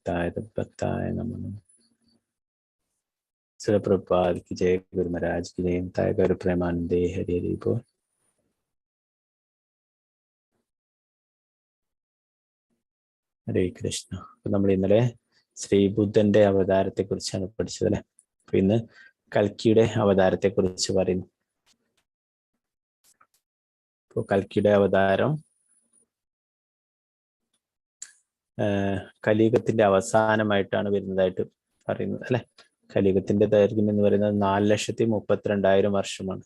तद्भक्ताय नमः। श्री प्रभुपाद की जय, गुरु महाराज की जय, टाइगर प्रेमानंदे हरि हरि बोल। ഹരേ കൃഷ്ണ. അപ്പം നമ്മൾ ഇന്നലെ ശ്രീബുദ്ധന്റെ അവതാരത്തെ കുറിച്ചാണ് പഠിച്ചത് അല്ലെ. അപ്പൊ ഇന്ന് കൽക്കിയുടെ അവതാരത്തെ കുറിച്ച് പറയുന്നു. ഇപ്പോൾ കൽക്കിയുടെ അവതാരം കലിയുഗത്തിന്റെ അവസാനമായിട്ടാണ് വരുന്നതായിട്ട് പറയുന്നത് അല്ലെ. കലിയുഗത്തിന്റെ ദൈർഘ്യം എന്ന് പറയുന്നത് 4,32,000 വർഷമാണ്.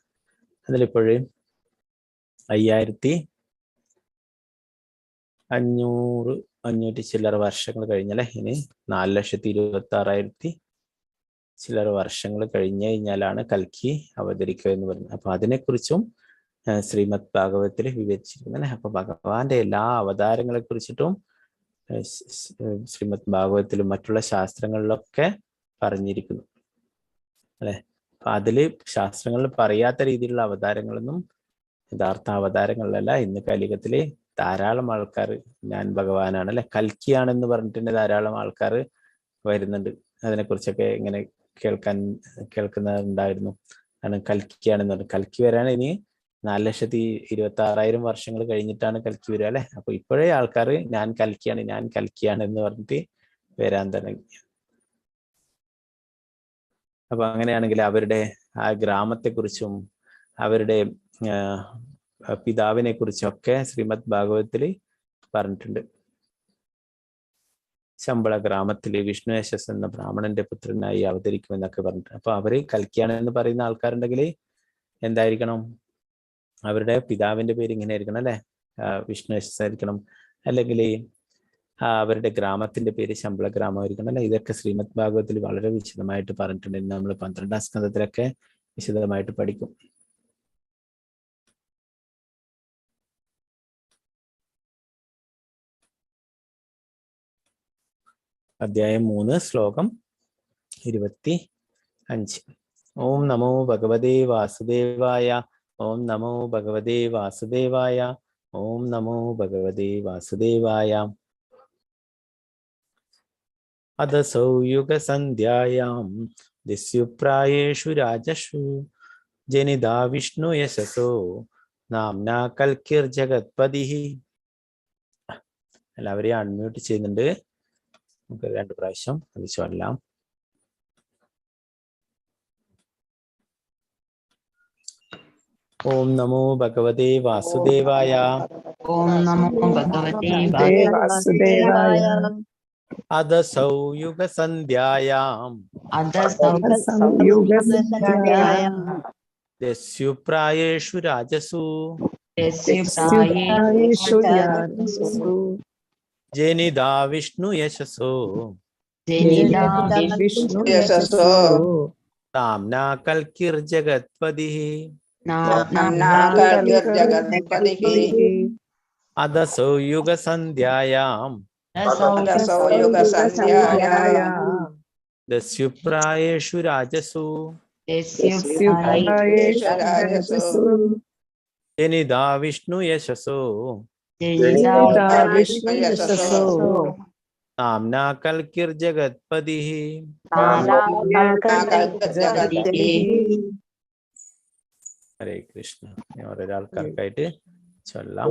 അതിലിപ്പോഴും 5,500 ചില്ലറ വർഷങ്ങൾ കഴിഞ്ഞല്ലേ. ഇനി 4,26,000 ചില്ലറ വർഷങ്ങൾ കഴിഞ്ഞു കഴിഞ്ഞാലാണ് കൽക്കി അവതരിക്കുക എന്ന് പറയുന്നത്. അപ്പൊ അതിനെക്കുറിച്ചും ശ്രീമദ് ഭാഗവതത്തിൽ വിവരിച്ചിരിക്കുന്നത്. അപ്പൊ ഭഗവാന്റെ എല്ലാ അവതാരങ്ങളെ കുറിച്ചിട്ടും ശ്രീമദ് ഭാഗവതത്തിലും മറ്റുള്ള ശാസ്ത്രങ്ങളിലൊക്കെ പറഞ്ഞിരിക്കുന്നു അല്ലെ. അപ്പൊ അതില് ശാസ്ത്രങ്ങളിൽ പറയാത്ത രീതിയിലുള്ള അവതാരങ്ങളൊന്നും യഥാർത്ഥ അവതാരങ്ങളിലല്ല. ഇന്ന് കലിയുഗത്തില് ധാരാളം ആൾക്കാർ ഞാൻ ഭഗവാനാണ് അല്ലെ, കൽക്കിയാണെന്ന് പറഞ്ഞിട്ട് തന്നെ ധാരാളം ആൾക്കാർ വരുന്നുണ്ട്. അതിനെക്കുറിച്ചൊക്കെ ഇങ്ങനെ കേൾക്കുന്നുണ്ടായിരുന്നു. കാരണം കൽക്കിയാണെന്ന് പറഞ്ഞു. കൽക്കി വരാൻ ഇനി 4,26,000 വർഷങ്ങൾ കഴിഞ്ഞിട്ടാണ് കൽക്കി വരിക അല്ലെ. അപ്പൊ ഇപ്പോഴേ ആൾക്കാർ ഞാൻ കൽക്കിയാണ് എന്ന് പറഞ്ഞിട്ട് വരാൻ തുടങ്ങി. അപ്പൊ അങ്ങനെയാണെങ്കിൽ അവരുടെ ആ ഗ്രാമത്തെക്കുറിച്ചും അവരുടെ പിതാവിനെ കുറിച്ചൊക്കെ ശ്രീമദ് ഭാഗവതത്തിൽ പറഞ്ഞിട്ടുണ്ട്. ശമ്പള ഗ്രാമത്തില് വിഷ്ണുയശസ് എന്ന ബ്രാഹ്മണന്റെ പുത്രനായി അവതരിക്കുമെന്നൊക്കെ പറഞ്ഞിട്ടുണ്ട്. അപ്പൊ അവര് കൽക്കിയാണ് എന്ന് പറയുന്ന ആൾക്കാരുണ്ടെങ്കിൽ എന്തായിരിക്കണം, അവരുടെ പിതാവിന്റെ പേര് ഇങ്ങനെ ആയിരിക്കണം അല്ലെ, വിഷ്ണുയശസ് ആയിരിക്കണം. അല്ലെങ്കിൽ അവരുടെ ഗ്രാമത്തിന്റെ പേര് ശമ്പള ഗ്രാമമായിരിക്കണം അല്ലെ. ഇതൊക്കെ ശ്രീമദ് ഭാഗവതത്തിൽ വളരെ വിശദമായിട്ട് പറഞ്ഞിട്ടുണ്ട്. നമ്മൾ 12ാം സ്കന്ധത്തിലൊക്കെ വിശദമായിട്ട് പഠിക്കും. അധ്യായം 3 ശ്ലോകം 25. ഓം നമോ ഭഗവതേ വാസുദേവായ. ഓം നമോ ഭഗവതേ വാസുദേവായ. ഓം നമോ ഭഗവതേ വാസുദേവായ. അദസൗ യുഗസന്ധ്യായാം ദിസ്യുപ്രായേഷു രാജഷു ജനിതാ വിഷ്ണു യശസോ നാംനാ കൽക്കിർ ജഗത്പതിഃ. എല്ലാവരെയും അൺമ്യൂട്ട് ചെയ്യുന്നുണ്ട്. നമുക്ക് 2 പ്രാവശ്യം അത് ചൊല്ലാം. ഓം നമോ ഭഗവതേ വാസുദേവായ. ഓം നമോ ഭഗവതേ വാസുദേവായ. അദസൗ യുഗസന്ധ്യായാം ദസ്യുപ്രായേഷു രാജസു ജനിതാ വിഷ്ണു യശസോ നാംനാ കൽക്കിർ ജഗത്പതിഃ. അദസൗ യുഗസന്ധ്യായാം ദസ്യുപ്രായേഷു രാജസു ജനിതാ വിഷ്ണു യശസോ നാംനാ കൽക്കിർ ജഗത്പതിഃ. ഹരേ കൃഷ്ണ. ഒരാൾക്കാർക്കായിട്ട് ചൊല്ലാം.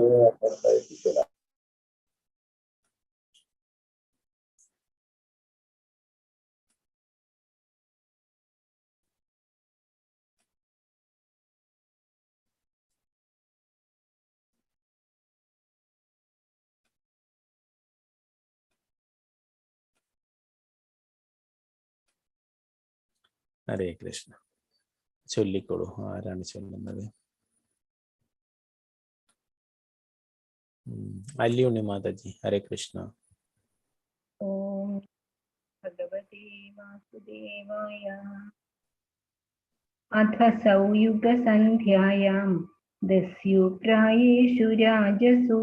ഹരേ കൃഷ്ണ. ചൊല്ലിക്കോളൂ. ആരാണ് ചൊല്ലുന്നത്? അല്ലുണ്ണി മാതാജി. ഹരേ കൃഷ്ണ. ഓം ഭഗവതേ വാസുദേവായ. അഥ സൗയുഗസന്ധ്യായാം ദസ്യുപ്രായേഷു രാജസു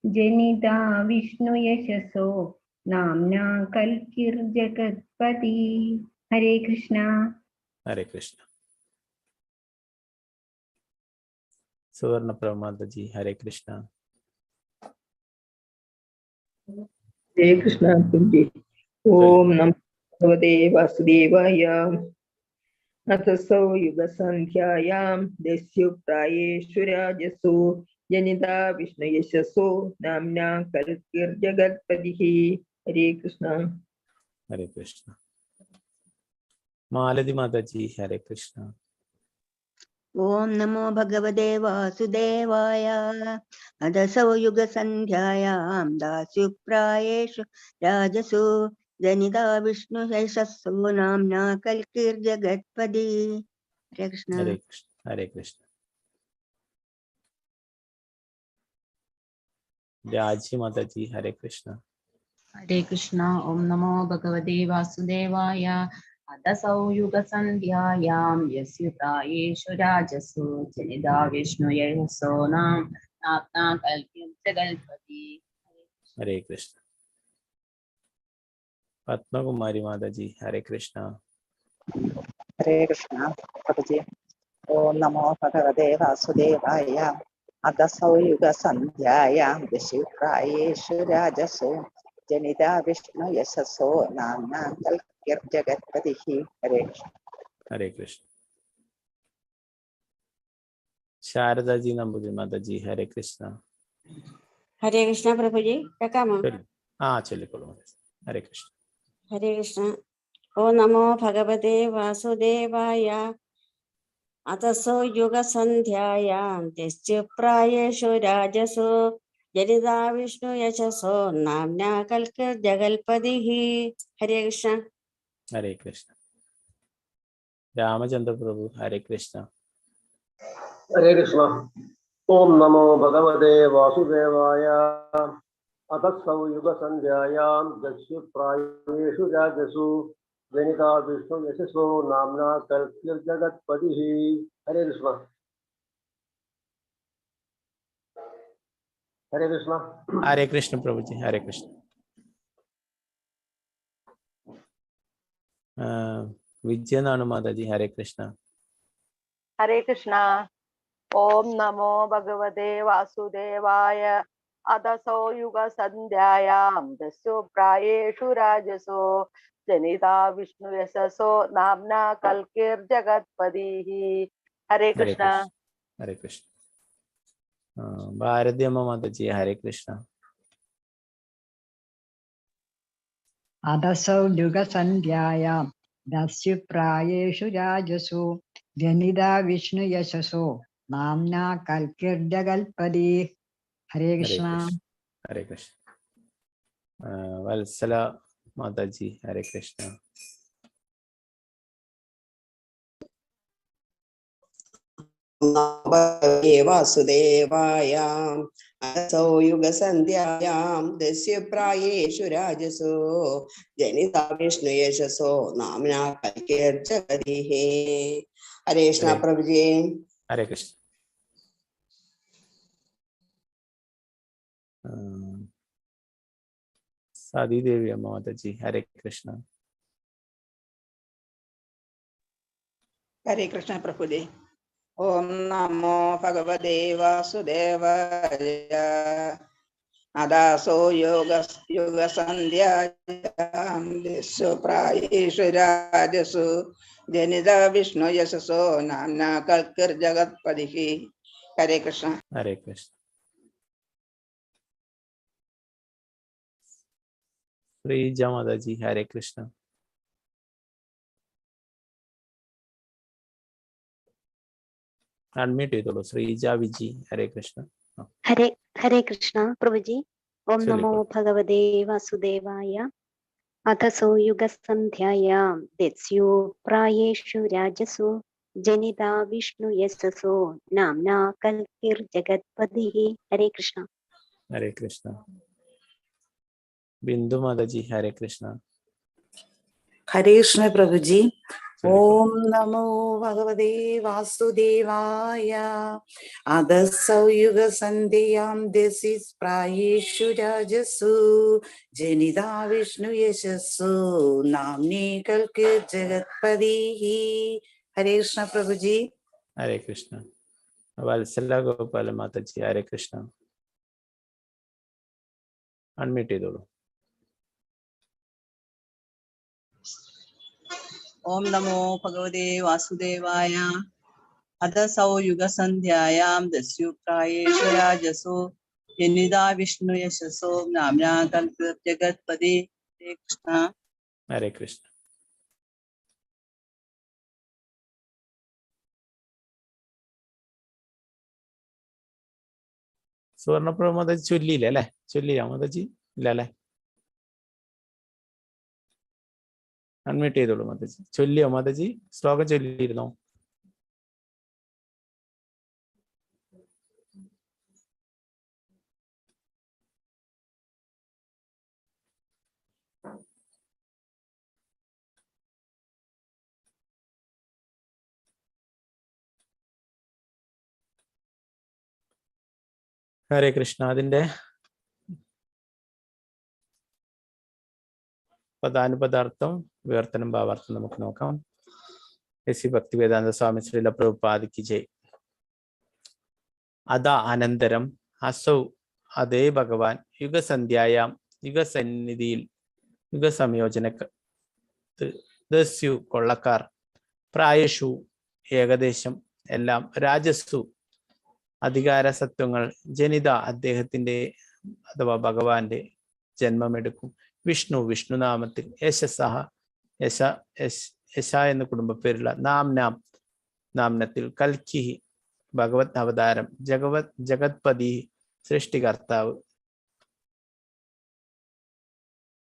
ജനിതാ വിഷ്ണുയശസോ നാംനാ കൽക്കിർ ജഗത്പതി. ഹരേ കൃഷ്ണ. ഹരേ കൃഷ്ണ. സുവർണ പ്രമാതാജി. ഹരേ Krishna. Jaya Krishna. Om Namo Bhagavate Vasudevaya. Athasau Yuga Sandhyayam Desyu Prayeshu Rajasu Janita Vishnu Yashaso Namna Kalkir Jagatpadihi. Hare Krishna. Hare Krishna. Maladi Mataji, Hare Krishna. Om Namo Bhagavate Vasudevaya. Adasau Yuga Sandhyayam Dasyu Prayeshu Rajasu Janita Vishnu Yashaso Namna Kalkir Jagatpadi. Hare Krishna. Hare Krishna. Hare Krishna. Raji Mataji, Hare Krishna. Hare Krishna. Om Namo Bhagavate Vasudevaya. Adasau Yuga Sandhyayam Yasyu Prayeshu Rajasu Janita Vishnu Yaso Namna Kalkir Jagatpadi. Hare Krishna. Padma Kumari Mataji, Hare Krishna. Hare Krishna, Prabhuji. Om Namo Bhagavate Vasudevaya. Adasau Yuga Sandhyayam Deshiprayeshu Rajasu Janita Vishnu Yasaso Namna Kalkir Jagatpadihi. Hare Krishna. Hare Krishna. Sharadaji Nambudri Mataji, Hare Krishna. Hare Krishna Prabhuji. Kakama. Chellikolu. Hare Krishna. Hare Krishna. Om Namo Bhagavate Vasudevaya. Ataso Yuga Sandhyayam Desyu Prayeshu Rajasu Janita Vishnu Yashaso Namna Kalkir Jagalpadihi. Hare Krishna. Hare Krishna. Ramachandra Prabhu, Hare Krishna. Hare Krishna. Om Namo Bhagavate Vasudevaya. Atasau Yuga Sandhyayam Dasyu Prayeshu Rajasu Janita Vishnu Yasaso Namna Kalkir Jagatpadihi. Hare Krishna. Hare Krishna. Hare Krishna Prabhuji, Hare Krishna. Vijayana Mataji, Hare Krishna. Hare Krishna. Om Namo Bhagavate Vasudevaya. Adasau Yuga Sandhyayam Dasyu Prayeshu Rajaso Janita Vishnu Yasaso Namna Kalkir Jagatpadihi. Hare Krishna. Hare Krishna. Bharadhyamma Mataji, Hare Krishna. Adasau Yuga Sandhyayam Dasyu Prayeshu Rajasu Janita Vishnu Yasaso Namna Kalkir Jagalpadi. Hare Krishna. Hare Krishna. Valsala Mataji, Hare Krishna. Vasudevaya. Adasau Yuga Sandhyayam Desyu Prayeshu Rajasu Janita Vishnu Yasaso Namna Kalkir Jagatpadihi. Hare Krishna Prabhuji. Hare Krishna. Sadi Devi Mataji, Hare Krishna. Hare Krishna Prabhuji. Om Namo Bhagavate Vasudevaya. Adaso Yuga Sandhyayam Desyu Prayeshu Rajasu Janita Vishnu Yasaso Namna Kalkir Jagatpadihi. Hare Krishna. Hare Krishna. Srija Mataji, Hare Krishna. Unmute ചെയ്തോളൂ. Srija Viji, Hare Krishna. Hare Krishna Prabhuji. Om Namo Bhagavate Vasudevaya. Ataso Yuga Sandhyayam Desyu Prayeshu Rajasu Janita Vishnu Yasaso Namna Kalkir Jagatpadihi. Hare Krishna. Hare Krishna. Bindu Mataji, Hare Krishna. Hare Krishna Prabhuji. Om Namo Bhagavate Vasudevaya. Adasau Yuga Sandhyayam Desis Prayeshu Rajasu Janita Vishnu Yasasu Namni Kalkir Jagatpadihi. Hare Krishna Prabhuji. Hare Krishna. Valsala Gopala Mataji, Hare Krishna. Unmute ചെയ്തോളൂ. ഓം നമോ ഭഗവതേ വാസുദേവായ. അദസൗ യുഗസന്ധ്യായാം ദസ്യുപ്രായേഷു രാജസോ ജനിതാ വിഷ്ണു യശസോ നാമ്നാ കൽപതി. ഹരേ കൃഷ്ണ. ഹരേ കൃഷ്ണ. സുവർണപ്രഭ മാതാജി ചൊല്ലിയില്ല അല്ലെ? ചൊല്ലില്ല മാതാജി? ഇല്ല അല്ലെ? Unmute ചെയ്തോളൂ മാതാജി. ചൊല്ലിയോ മാതാജി? ശ്ലോകം ചൊല്ലിയിരുന്നോ? ഹരേ കൃഷ്ണ. അതിന്റെ പദാനുപദാർത്ഥം, വിവർത്തനം, ഭാവാർത്ഥം നമുക്ക് നോക്കാം. എസ് ഭക്തിവേദാന്ത സ്വാമി ശ്രീല പ്രഭുപാദിക്ക് ജയ്. അത അനന്തരം അസൗ അതേ ഭഗവാൻ യുഗസന്ധ്യായാം യുഗസന്നിധിയിൽ യുഗസംയോജന ദസ്യു കൊള്ളക്കാർ പ്രായഷു ഏകദേശം എല്ലാം രാജസ്സു അധികാരസത്വങ്ങൾ ജനിത അദ്ദേഹത്തിന്റെ അഥവാ ഭഗവാന്റെ ജന്മമെടുക്കും. വിഷ്ണു വിഷ്ണുനാമത്തിൽ യശസ്സഹ യശ എന്ന കുടുംബപ്പേരുള്ള നാംനത്തിൽ കൽക്കി ഭഗവത് അവതാരം ജഗത്പതി സൃഷ്ടികർത്താവ്.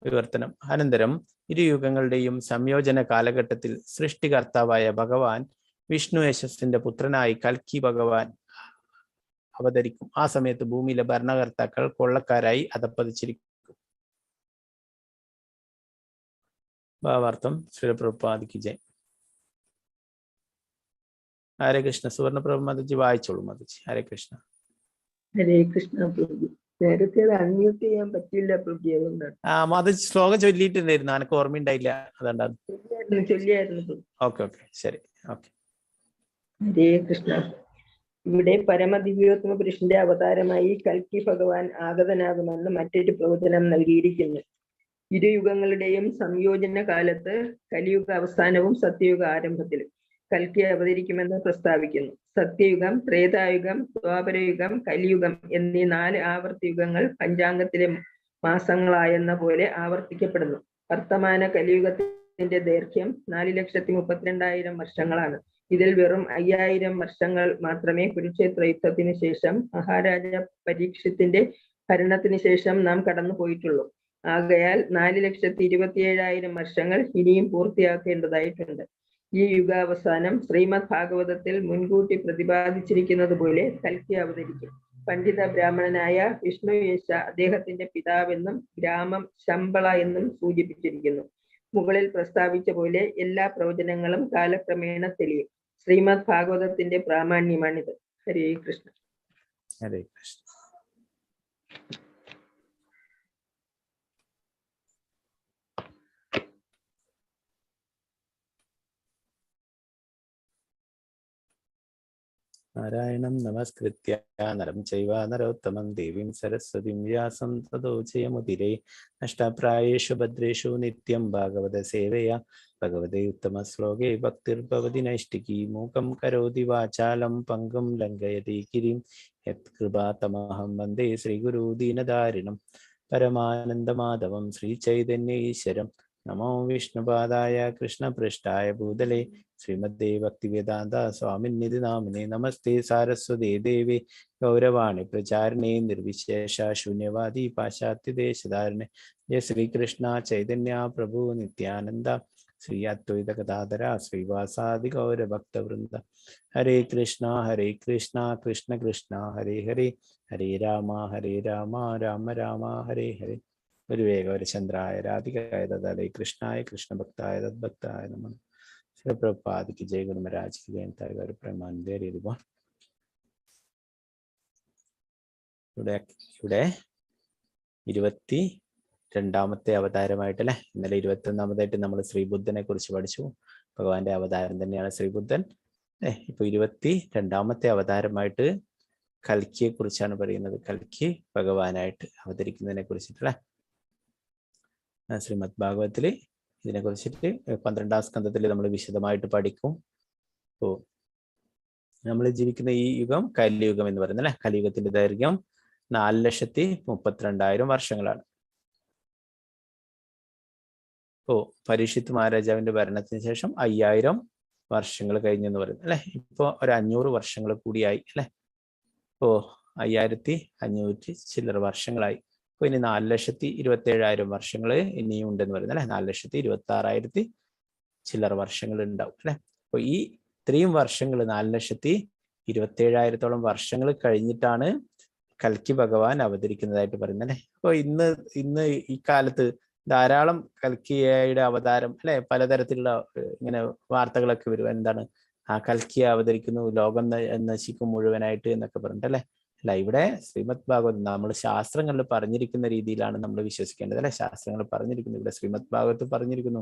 വിവർത്തനം. അനന്തരം ഇരുയുഗങ്ങളുടെയും സംയോജന കാലഘട്ടത്തിൽ സൃഷ്ടികർത്താവായ ഭഗവാൻ വിഷ്ണു യശസ്സിന്റെ പുത്രനായി കൽക്കി ഭഗവാൻ അവതരിക്കും. ആ സമയത്ത് ഭൂമിയിലെ ഭരണകർത്താക്കൾ കൊള്ളക്കാരായി അധപ്പതിച്ചിരിക്കും. ഭാവാർത്ഥം ശ്രീ പ്രഭുപാദിക്ക് ജയ്. ഹരേ കൃഷ്ണ. സുവർണപ്രഭ മാതാജി വായിച്ചോളൂ മാതാജി. ഹരേ കൃഷ്ണ. ഹരേ കൃഷ്ണ പ്രഭു. നേരത്തെ അത് അൺമ്യൂട്ട് ചെയ്യാൻ പറ്റില്ല പ്രഭു. അതുകൊണ്ടാണ്. മാതാജി ശ്ലോകം ചൊല്ലിയിട്ടുണ്ടായിരുന്നു, എനിക്ക് ഓർമ്മയുണ്ടായില്ല, അതുകൊണ്ടാണ്. ചൊല്ലിയായിരുന്നു. ഓക്കെ ഓക്കെ ശരി. ഓക്കെ. ഹരേ കൃഷ്ണ. ഇവിടെ പരമദിവ്യോത്തമ പുരുഷന്റെ അവതാരമായി കൽക്കി ഭഗവാൻ ആഗതനാകുമെന്ന് മറ്റൊരു പ്രവചനം നൽകിയിരിക്കുന്നു. ഇരുയുഗങ്ങളുടെയും സംയോജന കാലത്ത് കലിയുഗ അവസാനവും സത്യയുഗ ആരംഭത്തിലും കൽക്കി അവതരിക്കുമെന്ന് പ്രസ്താവിക്കുന്നു. സത്യയുഗം, ത്രേതായുഗം, ദ്വാപരയുഗം, കലിയുഗം എന്നീ 4 ആവർത്തിയുഗങ്ങൾ പഞ്ചാംഗത്തിലെ മാസങ്ങളായെന്ന പോലെ ആവർത്തിക്കപ്പെടുന്നു. വർത്തമാന കലിയുഗത്തിന്റെ ദൈർഘ്യം 4,32,000 വർഷങ്ങളാണ്. ഇതിൽ വെറും 5,000 വർഷങ്ങൾ മാത്രമേ കുരുക്ഷേത്ര യുദ്ധത്തിന് ശേഷം മഹാരാജ പരീക്ഷത്തിന്റെ ഭരണത്തിന് ശേഷം നാം കടന്നു പോയിട്ടുള്ളൂ. ആകയാൽ 4,27,000 വർഷങ്ങൾ ഇനിയും പൂർത്തിയാക്കേണ്ടതായിട്ടുണ്ട്. ഈ യുഗാവസാനം ശ്രീമദ് ഭാഗവതത്തിൽ മുൻകൂട്ടി പ്രതിപാദിച്ചിരിക്കുന്നത് പോലെ കൽക്കി അവതരിക്കും. പണ്ഡിത ബ്രാഹ്മണനായ വിഷ്ണു യേശ അദ്ദേഹത്തിന്റെ പിതാവെന്നും ഗ്രാമം ശമ്പള എന്നും സൂചിപ്പിച്ചിരിക്കുന്നു. മുകളിൽ പ്രസ്താവിച്ച പോലെ എല്ലാ പ്രവചനങ്ങളും കാലക്രമേണ തെളിയും. ശ്രീമദ് ഭാഗവതത്തിന്റെ പ്രാമാണ്യമാണിത്. ഹരേ കൃഷ്ണ. ഹരേ കൃഷ്ണ. നാരായണം നമസ്കൃത്യ നരം ചൈവ നരോത്തമം ദേവീം സരസ്വതീം വ്യാസം തതോ ജയമുദിരേ. നഷ്ടപ്രായേഷു ഭദ്രേഷു നിത്യം ഭാഗവത സേവയാ ഭഗവതേ ഉത്തമ ശ്ലോകേ ഭക്തിർഭവതി നൈഷ്ഠികീ. മൂകം കരോതി വാചാലം പങ്കും ലംഘയതി ഗിരിം യത്കൃപാതമഹം വന്ദേ ശ്രീഗുരു ദീനധാരിണം. പരമാനന്ദമാധവം ശ്രീചൈതന്യ ഈശ്വരം. നമോ വിഷ്ണുപാദായ കൃഷ്ണപൃഷ്ഠായ ഭൂതലേ ശ്രീമദ്ദേ ഭക്തിവേദാന്ത സ്വാമിന്നിധി നാമിനെ. നമസ്തേ സാരസ്വതേ ദേവി ഗൗരവാണി പ്രചാരിണേ നിർവിശേഷ ശൂന്യവാദി പാശ്ചാത്യദേശധാരിണേ. ജയ ശ്രീകൃഷ്ണ ചൈതന്യ പ്രഭു നിത്യാനന്ദ ശ്രീ അദ്വൈത ഗദാധര ശ്രീവാസാദി ഗൗരഭക്തവൃന്ദ. ഹരേ കൃഷ്ണ കൃഷ്ണ കൃഷ്ണ ഹരേ ഹരേ, ഹരേ രാമ രാമ രാമ ഹരേ ഹരേ. ഒരു വേഗവരചന്ദ്രായ രാധികായ തദാലേ കൃഷ്ണായ കൃഷ്ണഭക്തായ തദ്ഭക്തായ നമഃ. ശ്രീ പ്രഭുപാദിക്ക് ജയ. ഗുരു മഹാരാജ് की जय. ഒരു പ്രമാണന്റെ രീതിപോ ഇവിടെ 22ാമത്തെ അവതാരമായിട്ടല്ലേ. ഇന്നലെ 21ാമതായിട്ട് നമ്മൾ ശ്രീബുദ്ധനെ കുറിച്ച് പഠിച്ചു. ഭഗവാന്റെ അവതാരം തന്നെയാണ് ശ്രീബുദ്ധൻ. ഇപ്പൊ 22ാമത്തെ അവതാരമായിട്ട് കൽക്കിയെ കുറിച്ചാണ് പറയുന്നത്. കൽക്കി ഭഗവാനായിട്ട് അവതരിക്കുന്നതിനെ കുറിച്ചിട്ടല്ലേ. ശ്രീമദ് ഭാഗവത്തില് ഇതിനെ കുറിച്ചിട്ട് 12ാം സ്കന്ധത്തിൽ നമ്മൾ വിശദമായിട്ട് പഠിക്കും. അപ്പോൾ നമ്മൾ ജീവിക്കുന്ന ഈ യുഗം കലിയുഗം എന്ന് പറയുന്നത് അല്ലെ. കലിയുഗത്തിന്റെ ദൈർഘ്യം 4,32,000 വർഷങ്ങളാണ്. പരീക്ഷിത്ത് മഹാരാജാവിന്റെ ഭരണത്തിന് ശേഷം 5000 വർഷങ്ങൾ കഴിഞ്ഞെന്ന് പറയുന്നത് അല്ലെ. ഇപ്പോ ഒരു 500 വർഷങ്ങൾ കൂടിയായി അല്ലെ. 5500 ചില്ലറ വർഷങ്ങളായി. അപ്പൊ ഇനി 4,27,000 വർഷങ്ങൾ ഇനിയും ഉണ്ടെന്ന് പറയുന്നത് അല്ലെ. 4,26,000 ചില്ലറ വർഷങ്ങൾ ഉണ്ടാവും അല്ലെ. അപ്പൊ ഈ ഇത്രയും വർഷങ്ങൾ 4,27,000 വർഷങ്ങൾ കഴിഞ്ഞിട്ടാണ് കൽക്കി ഭഗവാൻ അവതരിക്കുന്നതായിട്ട് പറയുന്നത് അല്ലെ. അപ്പൊ ഇന്ന് ഈ കാലത്ത് ധാരാളം കൽക്കിയുടെ അവതാരം അല്ലെ, പലതരത്തിലുള്ള ഇങ്ങനെ വാർത്തകളൊക്കെ വരും. എന്താണ് കൽക്കി അവതരിക്കുന്നു, ലോകം നശിക്കും മുഴുവനായിട്ട് എന്നൊക്കെ പറഞ്ഞിട്ട് അല്ലെ. അല്ല, ഇവിടെ ശ്രീമദ് ഭാഗവതം നമ്മൾ ശാസ്ത്രങ്ങളിൽ പറഞ്ഞിരിക്കുന്ന രീതിയിലാണ് നമ്മൾ വിശ്വസിക്കേണ്ടത് അല്ലെ. ശാസ്ത്രങ്ങൾ പറഞ്ഞിരിക്കുന്നു, ഇവിടെ ശ്രീമദ് ഭാഗവത് പറഞ്ഞിരിക്കുന്നു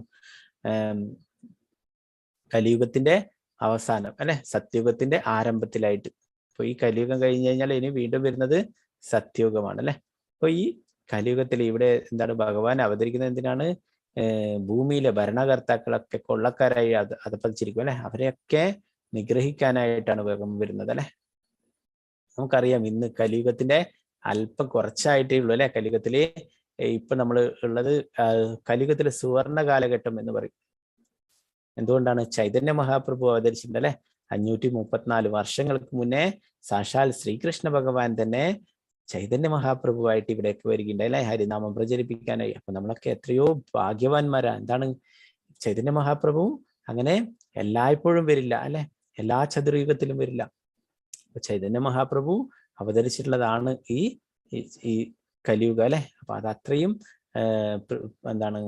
കലിയുഗത്തിന്റെ അവസാനം അല്ലെ, സത്യയുഗത്തിന്റെ ആരംഭത്തിലായിട്ട്. അപ്പൊ ഈ കലിയുഗം കഴിഞ്ഞു കഴിഞ്ഞാൽ ഇനി വീണ്ടും വരുന്നത് സത്യയുഗമാണ് അല്ലെ. അപ്പൊ ഈ കലിയുഗത്തിൽ ഇവിടെ എന്താണ് ഭഗവാൻ അവതരിക്കുന്നത് എന്തിനാണ്? ഭൂമിയിലെ ഭരണകർത്താക്കളൊക്കെ കൊള്ളക്കാരായി അധപ്പതിച്ചിരിക്കും അല്ലെ, അവരെയൊക്കെ നിഗ്രഹിക്കാനായിട്ടാണ് ഭഗവാൻ വരുന്നത് അല്ലെ. നമുക്കറിയാം ഇന്ന് കലിയുഗത്തിന്റെ അല്പം കുറച്ചായിട്ടേ ഉള്ളൂ അല്ലെ. കലിയുഗത്തില് ഇപ്പൊ നമ്മൾ ഉള്ളത് കലിയുഗത്തിലെ സുവർണ കാലഘട്ടം എന്ന് പറയും. എന്തുകൊണ്ടാണ്? ചൈതന്യ മഹാപ്രഭു അവതരിച്ചിട്ടുണ്ട് അല്ലെ. 534 വർഷങ്ങൾക്ക് മുന്നേ സാക്ഷാൽ ശ്രീകൃഷ്ണ ഭഗവാൻ തന്നെ ചൈതന്യ മഹാപ്രഭുവായിട്ട് ഇവിടേക്ക് വരികയുണ്ടായി അല്ലെ, ഹരിനാമം പ്രചരിപ്പിക്കാനായി. അപ്പൊ നമ്മളൊക്കെ എത്രയോ ഭാഗ്യവാന്മാരാ. എന്താണ്? ചൈതന്യ മഹാപ്രഭു അങ്ങനെ എല്ലായ്പ്പോഴും വരില്ല അല്ലെ, എല്ലാ ചതുർയുഗത്തിലും വരില്ല. അപ്പൊ ചൈതന്യ മഹാപ്രഭു അവതരിച്ചിട്ടുള്ളതാണ് ഈ കലിയുഗ അല്ലെ. അപ്പൊ അത് അത്രയും എന്താണ്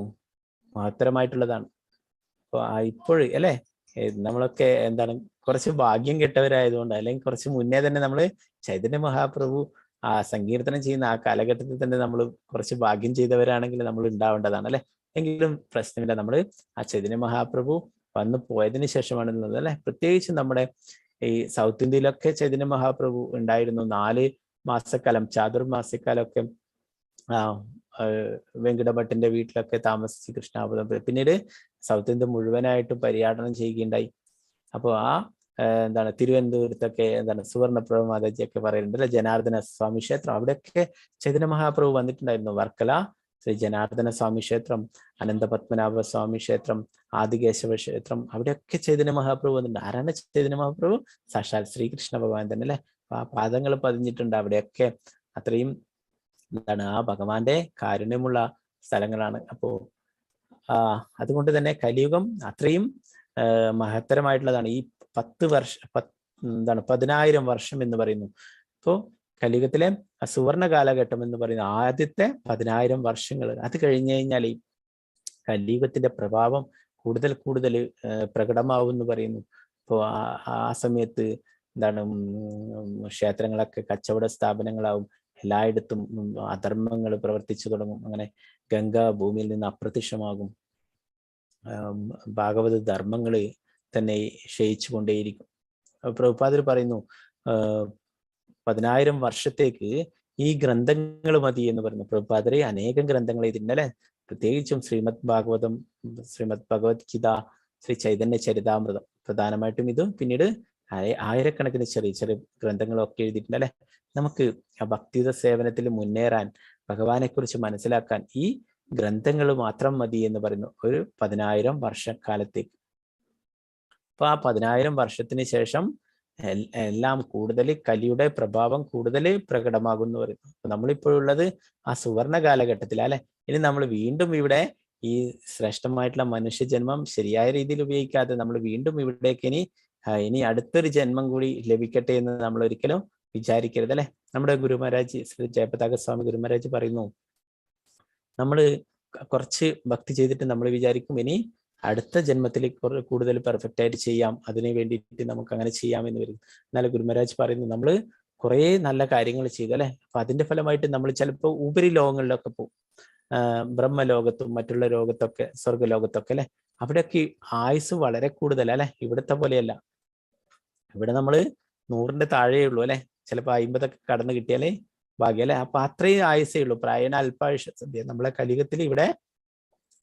മഹത്തരമായിട്ടുള്ളതാണ്. അപ്പൊ ഇപ്പോഴും അല്ലെ നമ്മളൊക്കെ എന്താണ് കുറച്ച് ഭാഗ്യം കെട്ടവരായതുകൊണ്ട്, അല്ലെങ്കിൽ കുറച്ച് മുന്നേ തന്നെ നമ്മൾ ചൈതന്യ മഹാപ്രഭു സങ്കീർത്തനം ചെയ്യുന്ന ആ കാലഘട്ടത്തിൽ തന്നെ നമ്മൾ കുറച്ച് ഭാഗ്യം ചെയ്തവരാണെങ്കിൽ നമ്മൾ ഉണ്ടാവേണ്ടതാണ് അല്ലെ. എങ്കിലും പ്രശ്നമില്ല, നമ്മൾ ആ ചൈതന്യ മഹാപ്രഭു വന്നു പോയതിനു ശേഷമാണ് അല്ലെ. പ്രത്യേകിച്ച് നമ്മുടെ ഈ സൗത്ത് ഇന്ത്യയിലൊക്കെ ചൈതന്യ മഹാപ്രഭു ഉണ്ടായിരുന്നു. 4 മാസക്കാലം ചാതുർമാസക്കാലമൊക്കെ വെങ്കടഭട്ടന്റെ വീട്ടിലൊക്കെ താമസിച്ച് കൃഷ്ണാവതം. പിന്നീട് സൗത്ത് ഇന്ത്യ മുഴുവനായിട്ടും പര്യടനം ചെയ്യുകയുണ്ടായി. അപ്പോൾ എന്താണ് തിരുവനന്തപുരത്തൊക്കെ എന്താണ് സുവർണപ്രഭ മാതാജിയൊക്കെ പറയുന്നുണ്ട് അല്ലെ, ജനാർദ്ദന സ്വാമി ക്ഷേത്രം, അവിടെയൊക്കെ ചൈതന്യ മഹാപ്രഭു വന്നിട്ടുണ്ടായിരുന്നു. വർക്കല ശ്രീ ജനാർദ്ദന സ്വാമി ക്ഷേത്രം, അനന്തപത്മനാഭ സ്വാമി ക്ഷേത്രം, ആദികേശവ ക്ഷേത്രം, അവിടെയൊക്കെ ചൈതന്യ മഹാപ്രഭു വന്നിട്ടുണ്ട്. ആരാണ് ചൈതന്യ മഹാപ്രഭു? സാക്ഷാൽ ശ്രീകൃഷ്ണ ഭഗവാൻ തന്നെ അല്ലെ. ആ പാദങ്ങൾ പതിഞ്ഞിട്ടുണ്ട് അവിടെയൊക്കെ. അത്രയും എന്താണ് ആ ഭഗവാന്റെ കാരുണ്യമുള്ള സ്ഥലങ്ങളാണ്. അപ്പോ അതുകൊണ്ട് തന്നെ കലിയുഗം അത്രയും മഹത്തരമായിട്ടുള്ളതാണ്. ഈ 10,000 വർഷം എന്ന് പറയുന്നു. അപ്പോ കലിയുഗത്തിലെ സുവർണ കാലഘട്ടം എന്ന് പറയുന്ന ആദ്യത്തെ 10,000 വർഷങ്ങൾ, അത് കഴിഞ്ഞു കഴിഞ്ഞാൽ ഈ കലിയുഗത്തിന്റെ പ്രഭാവം കൂടുതൽ പ്രകടമാവും എന്ന് പറയുന്നു. അപ്പോൾ ആ സമയത്ത് എന്താണ് ക്ഷേത്രങ്ങളൊക്കെ കച്ചവട സ്ഥാപനങ്ങളാവും, എല്ലായിടത്തും അധർമ്മങ്ങൾ പ്രവർത്തിച്ചു തുടങ്ങും. അങ്ങനെ ഗംഗ ഭൂമിയിൽ നിന്ന് അപ്രത്യക്ഷമാകും. ഭാഗവത ധർമ്മങ്ങള് തന്നെ ക്ഷയിച്ചു കൊണ്ടേയിരിക്കും. പ്രഭുപാദർ പറയുന്നു 10,000 വർഷത്തേക്ക് ഈ ഗ്രന്ഥങ്ങൾ മതി എന്ന് പറയുന്നു. പ്രഭുപാദരെ അനേകം ഗ്രന്ഥങ്ങൾ എഴുതിയിട്ടുണ്ട് അല്ലെ. പ്രത്യേകിച്ചും ശ്രീമദ് ഭാഗവതം, ശ്രീമദ് ഭഗവത്ഗീത, ശ്രീ ചൈതന്യ ചരിതാമൃതം പ്രധാനമായിട്ടും ഇതും, പിന്നീട് ആയിരക്കണക്കിന് ചെറിയ ഗ്രന്ഥങ്ങളൊക്കെ എഴുതിയിട്ടുണ്ട് അല്ലെ. നമുക്ക് ആ ഭക്തിയുത സേവനത്തിൽ മുന്നേറാൻ, ഭഗവാനെ കുറിച്ച് മനസ്സിലാക്കാൻ ഈ ഗ്രന്ഥങ്ങൾ മാത്രം മതി എന്ന് പറയുന്നു ഒരു 10,000 വർഷക്കാലത്തേക്ക്. അപ്പൊ ആ 10,000 വർഷത്തിന് ശേഷം എല്ലാം കൂടുതൽ കലിയുടെ പ്രഭാവം കൂടുതൽ പ്രകടമാകും എന്ന് പറയുന്നു. അപ്പൊ നമ്മളിപ്പോഴുള്ളത് ആ സുവർണ കാലഘട്ടത്തിൽ അല്ലെ. ഇനി നമ്മൾ വീണ്ടും ഇവിടെ ഈ ശ്രേഷ്ഠമായിട്ടുള്ള മനുഷ്യജന്മം ശരിയായ രീതിയിൽ ഉപയോഗിക്കാതെ നമ്മൾ വീണ്ടും ഇവിടേക്ക് ഇനി അടുത്തൊരു ജന്മം കൂടി ലഭിക്കട്ടെ എന്ന് നമ്മൾ ഒരിക്കലും വിചാരിക്കരുത് അല്ലെ. നമ്മുടെ ഗുരുമഹാരാജ് ശ്രീ ജയപതാക സ്വാമി ഗുരുമഹാരാജ് പറയുന്നു, നമ്മൾ കുറച്ച് ഭക്തി ചെയ്തിട്ട് നമ്മൾ വിചാരിക്കും ഇനി അടുത്ത ജന്മത്തിൽ കൂടുതൽ പെർഫെക്റ്റ് ആയിട്ട് ചെയ്യാം, അതിനു വേണ്ടിയിട്ട് നമുക്ക് അങ്ങനെ ചെയ്യാമെന്ന് വരും. എന്നാൽ ഗുരുമഹാരാജ് പറയുന്നു, നമ്മൾ കുറെ നല്ല കാര്യങ്ങൾ ചെയ്തു അല്ലെ. അപ്പൊ അതിന്റെ ഫലമായിട്ട് നമ്മൾ ചിലപ്പോൾ ഉപരി ലോകങ്ങളിലൊക്കെ പോകും, ബ്രഹ്മലോകത്തും മറ്റുള്ള ലോകത്തൊക്കെ, സ്വർഗലോകത്തൊക്കെ അല്ലെ. അവിടെയൊക്കെ ആയുസ് വളരെ കൂടുതൽ അല്ലെ. ഇവിടുത്തെ പോലെയല്ല. ഇവിടെ നമ്മള് 100ന്റെ താഴെ ഉള്ളൂ അല്ലെ. ചിലപ്പോൾ 50 കടന്നു കിട്ടിയാലേ ഭാഗ്യം അല്ലെ. അപ്പൊ അത്രയും ആയുസേ ഉള്ളൂ. പ്രായണ അല്പായുഷ സദ്യ. നമ്മളെ കലിയുഗത്തിൽ ഇവിടെ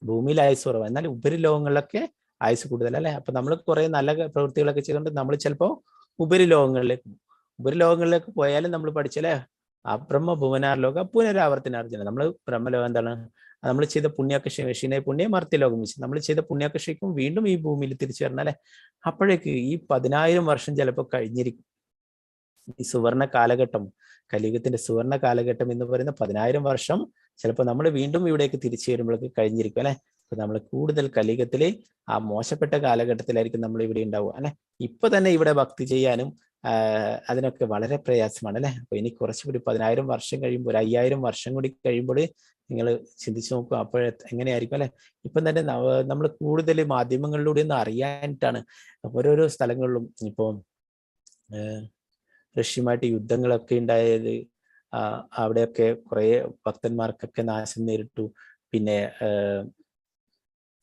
ഭൂമിയിൽ ആയുസ് കുറവാണ്, എന്നാൽ ഉപരിലോകങ്ങളിലൊക്കെ ആയുസ് കൂടുതൽ അല്ലെ. അപ്പൊ നമ്മൾ കുറെ നല്ല പ്രവൃത്തികളൊക്കെ ചെയ്തുകൊണ്ട് നമ്മൾ ചിലപ്പോൾ ഉപരിലോകങ്ങളിലേക്ക് പോയാലും നമ്മൾ പഠിച്ചല്ലേ അബ്രഹ്മ ഭുവനാർലോക പുനരാവർത്തനാർജന. നമ്മൾ ബ്രഹ്മലോകം എന്താണ്, നമ്മൾ ചെയ്ത പുണ്യകൃഷിനെ പുണ്യം മർത്യലോകം വെച്ച് നമ്മൾ ചെയ്ത പുണ്യകൃഷിക്കും വീണ്ടും ഈ ഭൂമിയിൽ തിരിച്ചു വരണം അല്ലെ. അപ്പോഴേക്ക് ഈ 10,000 വർഷം ചിലപ്പോൾ കഴിഞ്ഞിരിക്കും. ഈ സുവർണ കാലഘട്ടം, കലിയുഗത്തിന്റെ സുവർണ കാലഘട്ടം എന്ന് പറയുന്ന 10,000 വർഷം ചിലപ്പോൾ നമ്മൾ വീണ്ടും ഇവിടേക്ക് തിരിച്ചു വരുമ്പോഴേക്ക് കഴിഞ്ഞിരിക്കും അല്ലെ. അപ്പൊ നമ്മൾ കൂടുതൽ കലിയുഗത്തില് ആ മോശപ്പെട്ട കാലഘട്ടത്തിലായിരിക്കും നമ്മൾ ഇവിടെ ഉണ്ടാവുക അല്ലെ. ഇപ്പൊ തന്നെ ഇവിടെ ഭക്തി ചെയ്യാനും അതിനൊക്കെ വളരെ പ്രയാസമാണ് അല്ലെ. അപ്പൊ ഇനി കുറച്ചുകൂടി 10,000 വർഷം കഴിയുമ്പോൾ, 5,000 വർഷം കൂടി കഴിയുമ്പോൾ നിങ്ങൾ ചിന്തിച്ചു നോക്കുക അപ്പോൾ എങ്ങനെയായിരിക്കും അല്ലെ. ഇപ്പം തന്നെ നമ്മൾ കൂടുതൽ മാധ്യമങ്ങളിലൂടെ ഒന്ന് അറിയാനായിട്ടാണ് ഓരോരോ സ്ഥലങ്ങളിലും ഇപ്പോൾ റഷ്യയുമായിട്ട് യുദ്ധങ്ങളൊക്കെ ഉണ്ടായത്, അവിടെയൊക്കെ കുറെ ഭക്തന്മാർക്കൊക്കെ നാശം നേരിട്ടു. പിന്നെ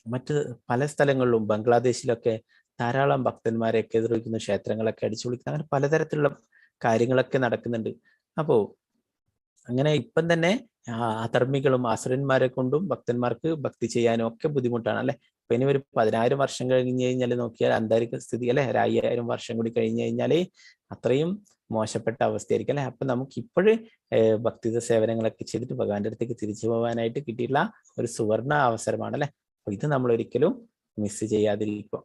മറ്റ് പല സ്ഥലങ്ങളിലും ബംഗ്ലാദേശിലൊക്കെ ധാരാളം ഭക്തന്മാരെയൊക്കെ എതിർക്കുന്ന ക്ഷേത്രങ്ങളൊക്കെ അടിച്ചു പൊളിക്കുന്ന അങ്ങനെ പലതരത്തിലുള്ള കാര്യങ്ങളൊക്കെ നടക്കുന്നുണ്ട്. അപ്പോ അങ്ങനെ ഇപ്പം തന്നെ അധർമ്മികളും അസുരന്മാരെ കൊണ്ടും ഭക്തന്മാർക്ക് ഭക്തി ചെയ്യാനും ഒക്കെ ബുദ്ധിമുട്ടാണ് അല്ലെ. അപ്പൊ ഇനി ഒരു 10,000 വർഷം കഴിഞ്ഞ് കഴിഞ്ഞാൽ നോക്കിയാൽ എന്തായിരിക്കും സ്ഥിതി അല്ലെ. 1,000 വർഷം കൂടി കഴിഞ്ഞ് കഴിഞ്ഞാല് അത്രയും മോശപ്പെട്ട അവസ്ഥയായിരിക്കും അല്ലെ. അപ്പൊ നമുക്ക് ഇപ്പോഴും ഭക്തിത സേവനങ്ങളൊക്കെ ചെയ്തിട്ട് ഭഗവാന്റെ അടുത്തേക്ക് തിരിച്ചു പോകാനായിട്ട് കിട്ടിയിട്ടുള്ള ഒരു സുവർണ അവസരമാണ് അല്ലെ. അപ്പൊ ഇത് നമ്മൾ ഒരിക്കലും മിസ് ചെയ്യാതിരിക്കുക.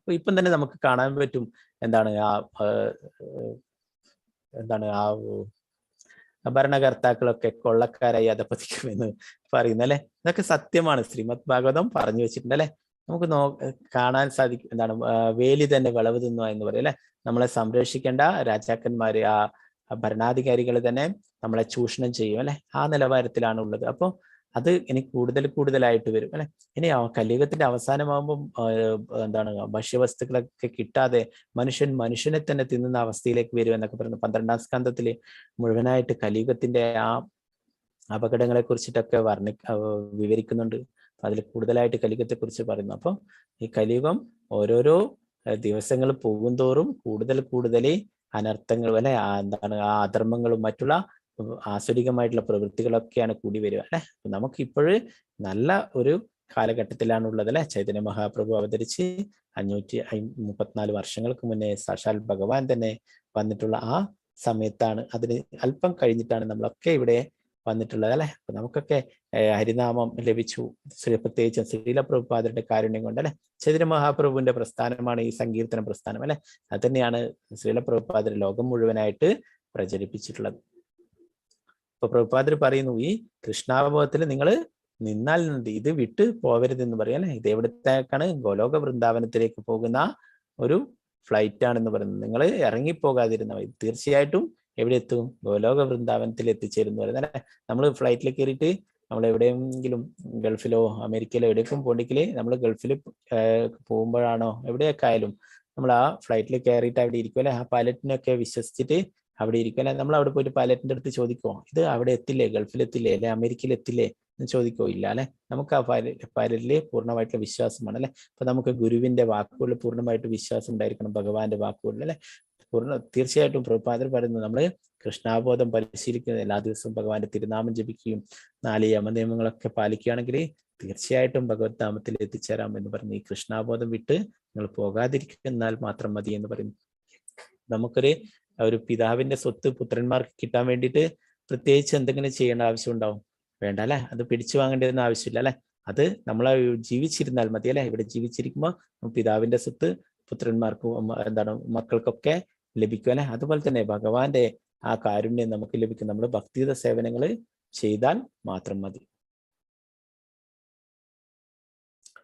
അപ്പൊ ഇപ്പം തന്നെ നമുക്ക് കാണാൻ പറ്റും എന്താണ് ഭരണകർത്താക്കളൊക്കെ കൊള്ളക്കാരായി അധപ്പതിക്കുമെന്ന് പറയുന്നത് അല്ലെ. ഇതൊക്കെ സത്യമാണ്, ശ്രീമദ് ഭാഗവതം പറഞ്ഞു വെച്ചിട്ടുണ്ട് അല്ലെ. നമുക്ക് കാണാൻ സാധിക്കും എന്താണ് വേലി തന്നെ വിളവ് തിന്നുക എന്ന് പറയും അല്ലെ. നമ്മളെ സംരക്ഷിക്കേണ്ട രാജാക്കന്മാര്, ആ ഭരണാധികാരികൾ തന്നെ നമ്മളെ ചൂഷണം ചെയ്യും അല്ലെ. ആ നിലവാരത്തിലാണ് ഉള്ളത്. അപ്പോൾ അത് ഇനി കൂടുതലായിട്ട് വരും അല്ലെ. ഇനി കലിയുഗത്തിന്റെ അവസാനമാകുമ്പോൾ എന്താണ് ഭക്ഷ്യവസ്തുക്കളൊക്കെ കിട്ടാതെ മനുഷ്യനെ തന്നെ തിന്നുന്ന അവസ്ഥയിലേക്ക് വരും എന്നൊക്കെ പറയുന്നു. 12ാം സ്കന്ധത്തില് മുഴുവനായിട്ട് കലിയുഗത്തിന്റെ ആ അപകടങ്ങളെ കുറിച്ചിട്ടൊക്കെ വിവരിക്കുന്നുണ്ട്. അതിൽ കൂടുതലായിട്ട് കലിയുഗത്തെ കുറിച്ച് പറയുന്നു. അപ്പം ഈ കലിയുഗം ഓരോരോ ദിവസങ്ങൾ പോകുന്തോറും കൂടുതൽ അനർത്ഥങ്ങളും അല്ലെ എന്താണ് ആ അധർമ്മങ്ങളും മറ്റുള്ള ആസുരികമായിട്ടുള്ള പ്രവൃത്തികളൊക്കെയാണ് കൂടി വരിക അല്ലെ. നമുക്ക് ഇപ്പോഴും നല്ല ഒരു കാലഘട്ടത്തിലാണ് ഉള്ളത് അല്ലെ. ചൈതന്യ മഹാപ്രഭു അവതരിച്ച് 534 വർഷങ്ങൾക്ക് മുന്നേ സാക്ഷാൽ ഭഗവാൻ തന്നെ വന്നിട്ടുള്ള ആ സമയത്താണ്, അതിന് അല്പം കഴിഞ്ഞിട്ടാണ് നമ്മളൊക്കെ ഇവിടെ വന്നിട്ടുള്ളത് അല്ലെ. അപ്പൊ നമുക്കൊക്കെ ഹരിനാമം ലഭിച്ചു. പ്രത്യേകിച്ചും ശ്രീല പ്രഭുപാദരുടെ കാരുണ്യം കൊണ്ട് അല്ലെ. ചൈതന്യ മഹാപ്രഭുവിന്റെ പ്രസ്ഥാനമാണ് ഈ സങ്കീർത്തന പ്രസ്ഥാനം അല്ലെ. അത് തന്നെയാണ് ശ്രീല പ്രഭുപാദർ ലോകം മുഴുവനായിട്ട് പ്രചരിപ്പിച്ചിട്ടുള്ളത്. അപ്പൊ പ്രഭുപാദർ പറയുന്നു, ഈ കൃഷ്ണാവബോധത്തിൽ നിങ്ങൾ നിന്നാൽ ഇത് വിട്ട് പോവരുതെന്ന് പറയാം അല്ലെ. ഇത് എവിടത്തേക്കാണ്? ഗോലോക വൃന്ദാവനത്തിലേക്ക് പോകുന്ന ഒരു ഫ്ലൈറ്റ് ആണെന്ന് പറയുന്നത്. നിങ്ങൾ ഇറങ്ങിപ്പോകാതിരുന്ന തീർച്ചയായിട്ടും എവിടെ എത്തും? ഗോലോക വൃന്ദാവനത്തിൽ എത്തിച്ചേരുന്നു പറയുന്നത് അല്ലെ. നമ്മൾ ഫ്ലൈറ്റിൽ കയറിയിട്ട് നമ്മൾ എവിടെയെങ്കിലും ഗൾഫിലോ അമേരിക്കയിലോ എവിടേക്കും പോകണമെങ്കിൽ നമ്മൾ ഗൾഫിൽ പോകുമ്പോഴാണോ എവിടെയൊക്കെ ആയാലും നമ്മൾ ആ ഫ്ലൈറ്റിൽ കയറിയിട്ട് അവിടെ ഇരിക്കും അല്ലെ. ആ പൈലറ്റിനൊക്കെ വിശ്വസിച്ചിട്ട് അവിടെ ഇരിക്കും അല്ലെ. നമ്മൾ അവിടെ പോയിട്ട് പൈലറ്റിന്റെ അടുത്ത് ചോദിക്കുമോ ഇത് അവിടെ എത്തില്ലേ, ഗൾഫിൽ എത്തില്ലേ, അല്ലെ അമേരിക്കയിൽ എത്തില്ലേ എന്ന് ചോദിക്കോ? ഇല്ല അല്ലെ. നമുക്ക് ആ പൈലറ്റില് പൂർണ്ണമായിട്ടുള്ള വിശ്വാസമാണ് അല്ലെ. അപ്പൊ നമുക്ക് ഗുരുവിന്റെ വാക്കുകളിൽ പൂർണ്ണമായിട്ട് വിശ്വാസം ഉണ്ടായിരിക്കണം, ഭഗവാന്റെ വാക്കുകളിൽ അല്ലെ. തീർച്ചയായിട്ടും പ്രഭുപാദർ പറയുന്നത് നമ്മൾ കൃഷ്ണാബോധം പരിശീലിക്കുന്നത്, എല്ലാ ദിവസവും ഭഗവാന്റെ തിരുനാമം ജപിക്കുകയും 4 യമനിയമങ്ങളൊക്കെ പാലിക്കുകയാണെങ്കിൽ തീർച്ചയായിട്ടും ഭഗവത് നാമത്തിൽ എത്തിച്ചേരാം എന്ന് പറഞ്ഞു. ഈ കൃഷ്ണാബോധം വിട്ട് നിങ്ങൾ പോകാതിരിക്കുന്നാൽ മാത്രം മതി എന്ന് പറയുന്നു. നമുക്കൊരു പിതാവിന്റെ സ്വത്ത് പുത്രന്മാർക്ക് കിട്ടാൻ വേണ്ടിയിട്ട് പ്രത്യേകിച്ച് എന്തെങ്കിലും ചെയ്യേണ്ട ആവശ്യം ഉണ്ടാവും? വേണ്ട അല്ലെ. അത് പിടിച്ചു വാങ്ങേണ്ടതെന്ന് ആവശ്യമില്ല അല്ലെ. അത് നമ്മളെ ജീവിച്ചിരുന്നാൽ മതി അല്ലെ. ഇവിടെ ജീവിച്ചിരിക്കുമ്പോൾ പിതാവിന്റെ സ്വത്ത് പുത്രന്മാർക്കും മക്കൾക്കൊക്കെ ലഭിക്കും അല്ലെ. അതുപോലെ തന്നെ ഭഗവാന്റെ ആ കാരുണ്യം നമുക്ക് ലഭിക്കും. നമ്മൾ ഭക്തിയുത സേവനങ്ങൾ ചെയ്താൽ മാത്രം മതി.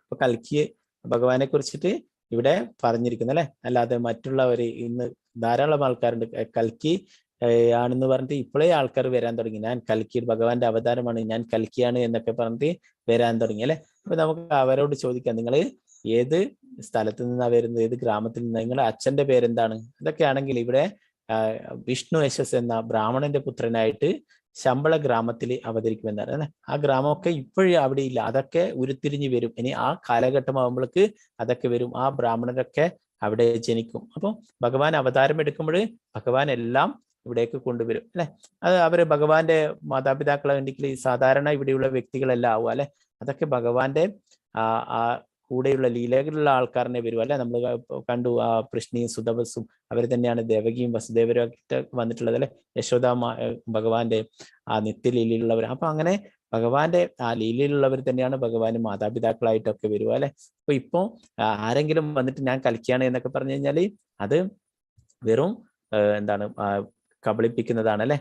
അപ്പൊ കൽക്കി ഭഗവാനെ കുറിച്ചിട്ട് ഇവിടെ പറഞ്ഞിരിക്കുന്നു അല്ലെ. അല്ലാതെ മറ്റുള്ളവര് ഇന്ന് ധാരാളം ആൾക്കാരുണ്ട് കൽക്കി ആണെന്ന് പറഞ്ഞിട്ട് ഇപ്പോഴേ ആൾക്കാർ വരാൻ തുടങ്ങി. ഞാൻ കൽക്കി ഭഗവാന്റെ അവതാരമാണ്, ഞാൻ കൽക്കിയാണ് എന്നൊക്കെ പറഞ്ഞിട്ട് വരാൻ തുടങ്ങി അല്ലെ. അപ്പൊ നമുക്ക് അവരോട് ചോദിക്കാം, നിങ്ങൾ ഏത് സ്ഥലത്ത് നിന്നാ വരുന്നത്, ഏത് ഗ്രാമത്തിൽ നിന്നാ, നിങ്ങളുടെ അച്ഛന്റെ പേരെന്താണ്? ഇതൊക്കെ ആണെങ്കിൽ ഇവിടെ വിഷ്ണു യശസ് എന്ന ബ്രാഹ്മണന്റെ പുത്രനായിട്ട് ശമ്പള ഗ്രാമത്തിൽ അവതരിക്കുമെന്നാണ് അല്ലെ. ആ ഗ്രാമമൊക്കെ ഇപ്പോഴും അവിടെ ഇല്ല, അതൊക്കെ ഉരുത്തിരിഞ്ഞു വരും. ഇനി ആ കാലഘട്ടം ആകുമ്പോഴേക്ക് അതൊക്കെ വരും. ആ ബ്രാഹ്മണരൊക്കെ അവിടെ ജനിക്കും. അപ്പോൾ ഭഗവാൻ അവതാരം എടുക്കുമ്പോൾ ഭഗവാൻ എല്ലാം ഇവിടേക്ക് കൊണ്ടുവരും അല്ലെ. അത് അവര് ഭഗവാന്റെ മാതാപിതാക്കളെ വേണ്ടിക്ക് സാധാരണ ഇവിടെയുള്ള വ്യക്തികളെല്ലാം ആവും അല്ലെ. അതൊക്കെ ഭഗവാന്റെ ആ കൂടെയുള്ള ലീലകളുള്ള ആൾക്കാരനെ വരും അല്ലെ. നമ്മൾ കണ്ടു ആ കൃഷ്ണയും സുതപസ്സും അവർ തന്നെയാണ് ദേവകിയും വസുദേവരും ഒക്കെ വന്നിട്ടുള്ളത് അല്ലെ. യശോദ ഭഗവാന്റെ ആ നിത്യലീലയിലുള്ളവർ. അപ്പൊ അങ്ങനെ ഭഗവാന്റെ ആ ലീലയിലുള്ളവർ തന്നെയാണ് ഭഗവാന് മാതാപിതാക്കളായിട്ടൊക്കെ വരിക അല്ലെ. അപ്പൊ ഇപ്പോ ആരെങ്കിലും വന്നിട്ട് ഞാൻ കളിക്കുകയാണ് എന്നൊക്കെ പറഞ്ഞു കഴിഞ്ഞാല് അത് വെറും എന്താണ് കബളിപ്പിക്കുന്നതാണ് അല്ലെ.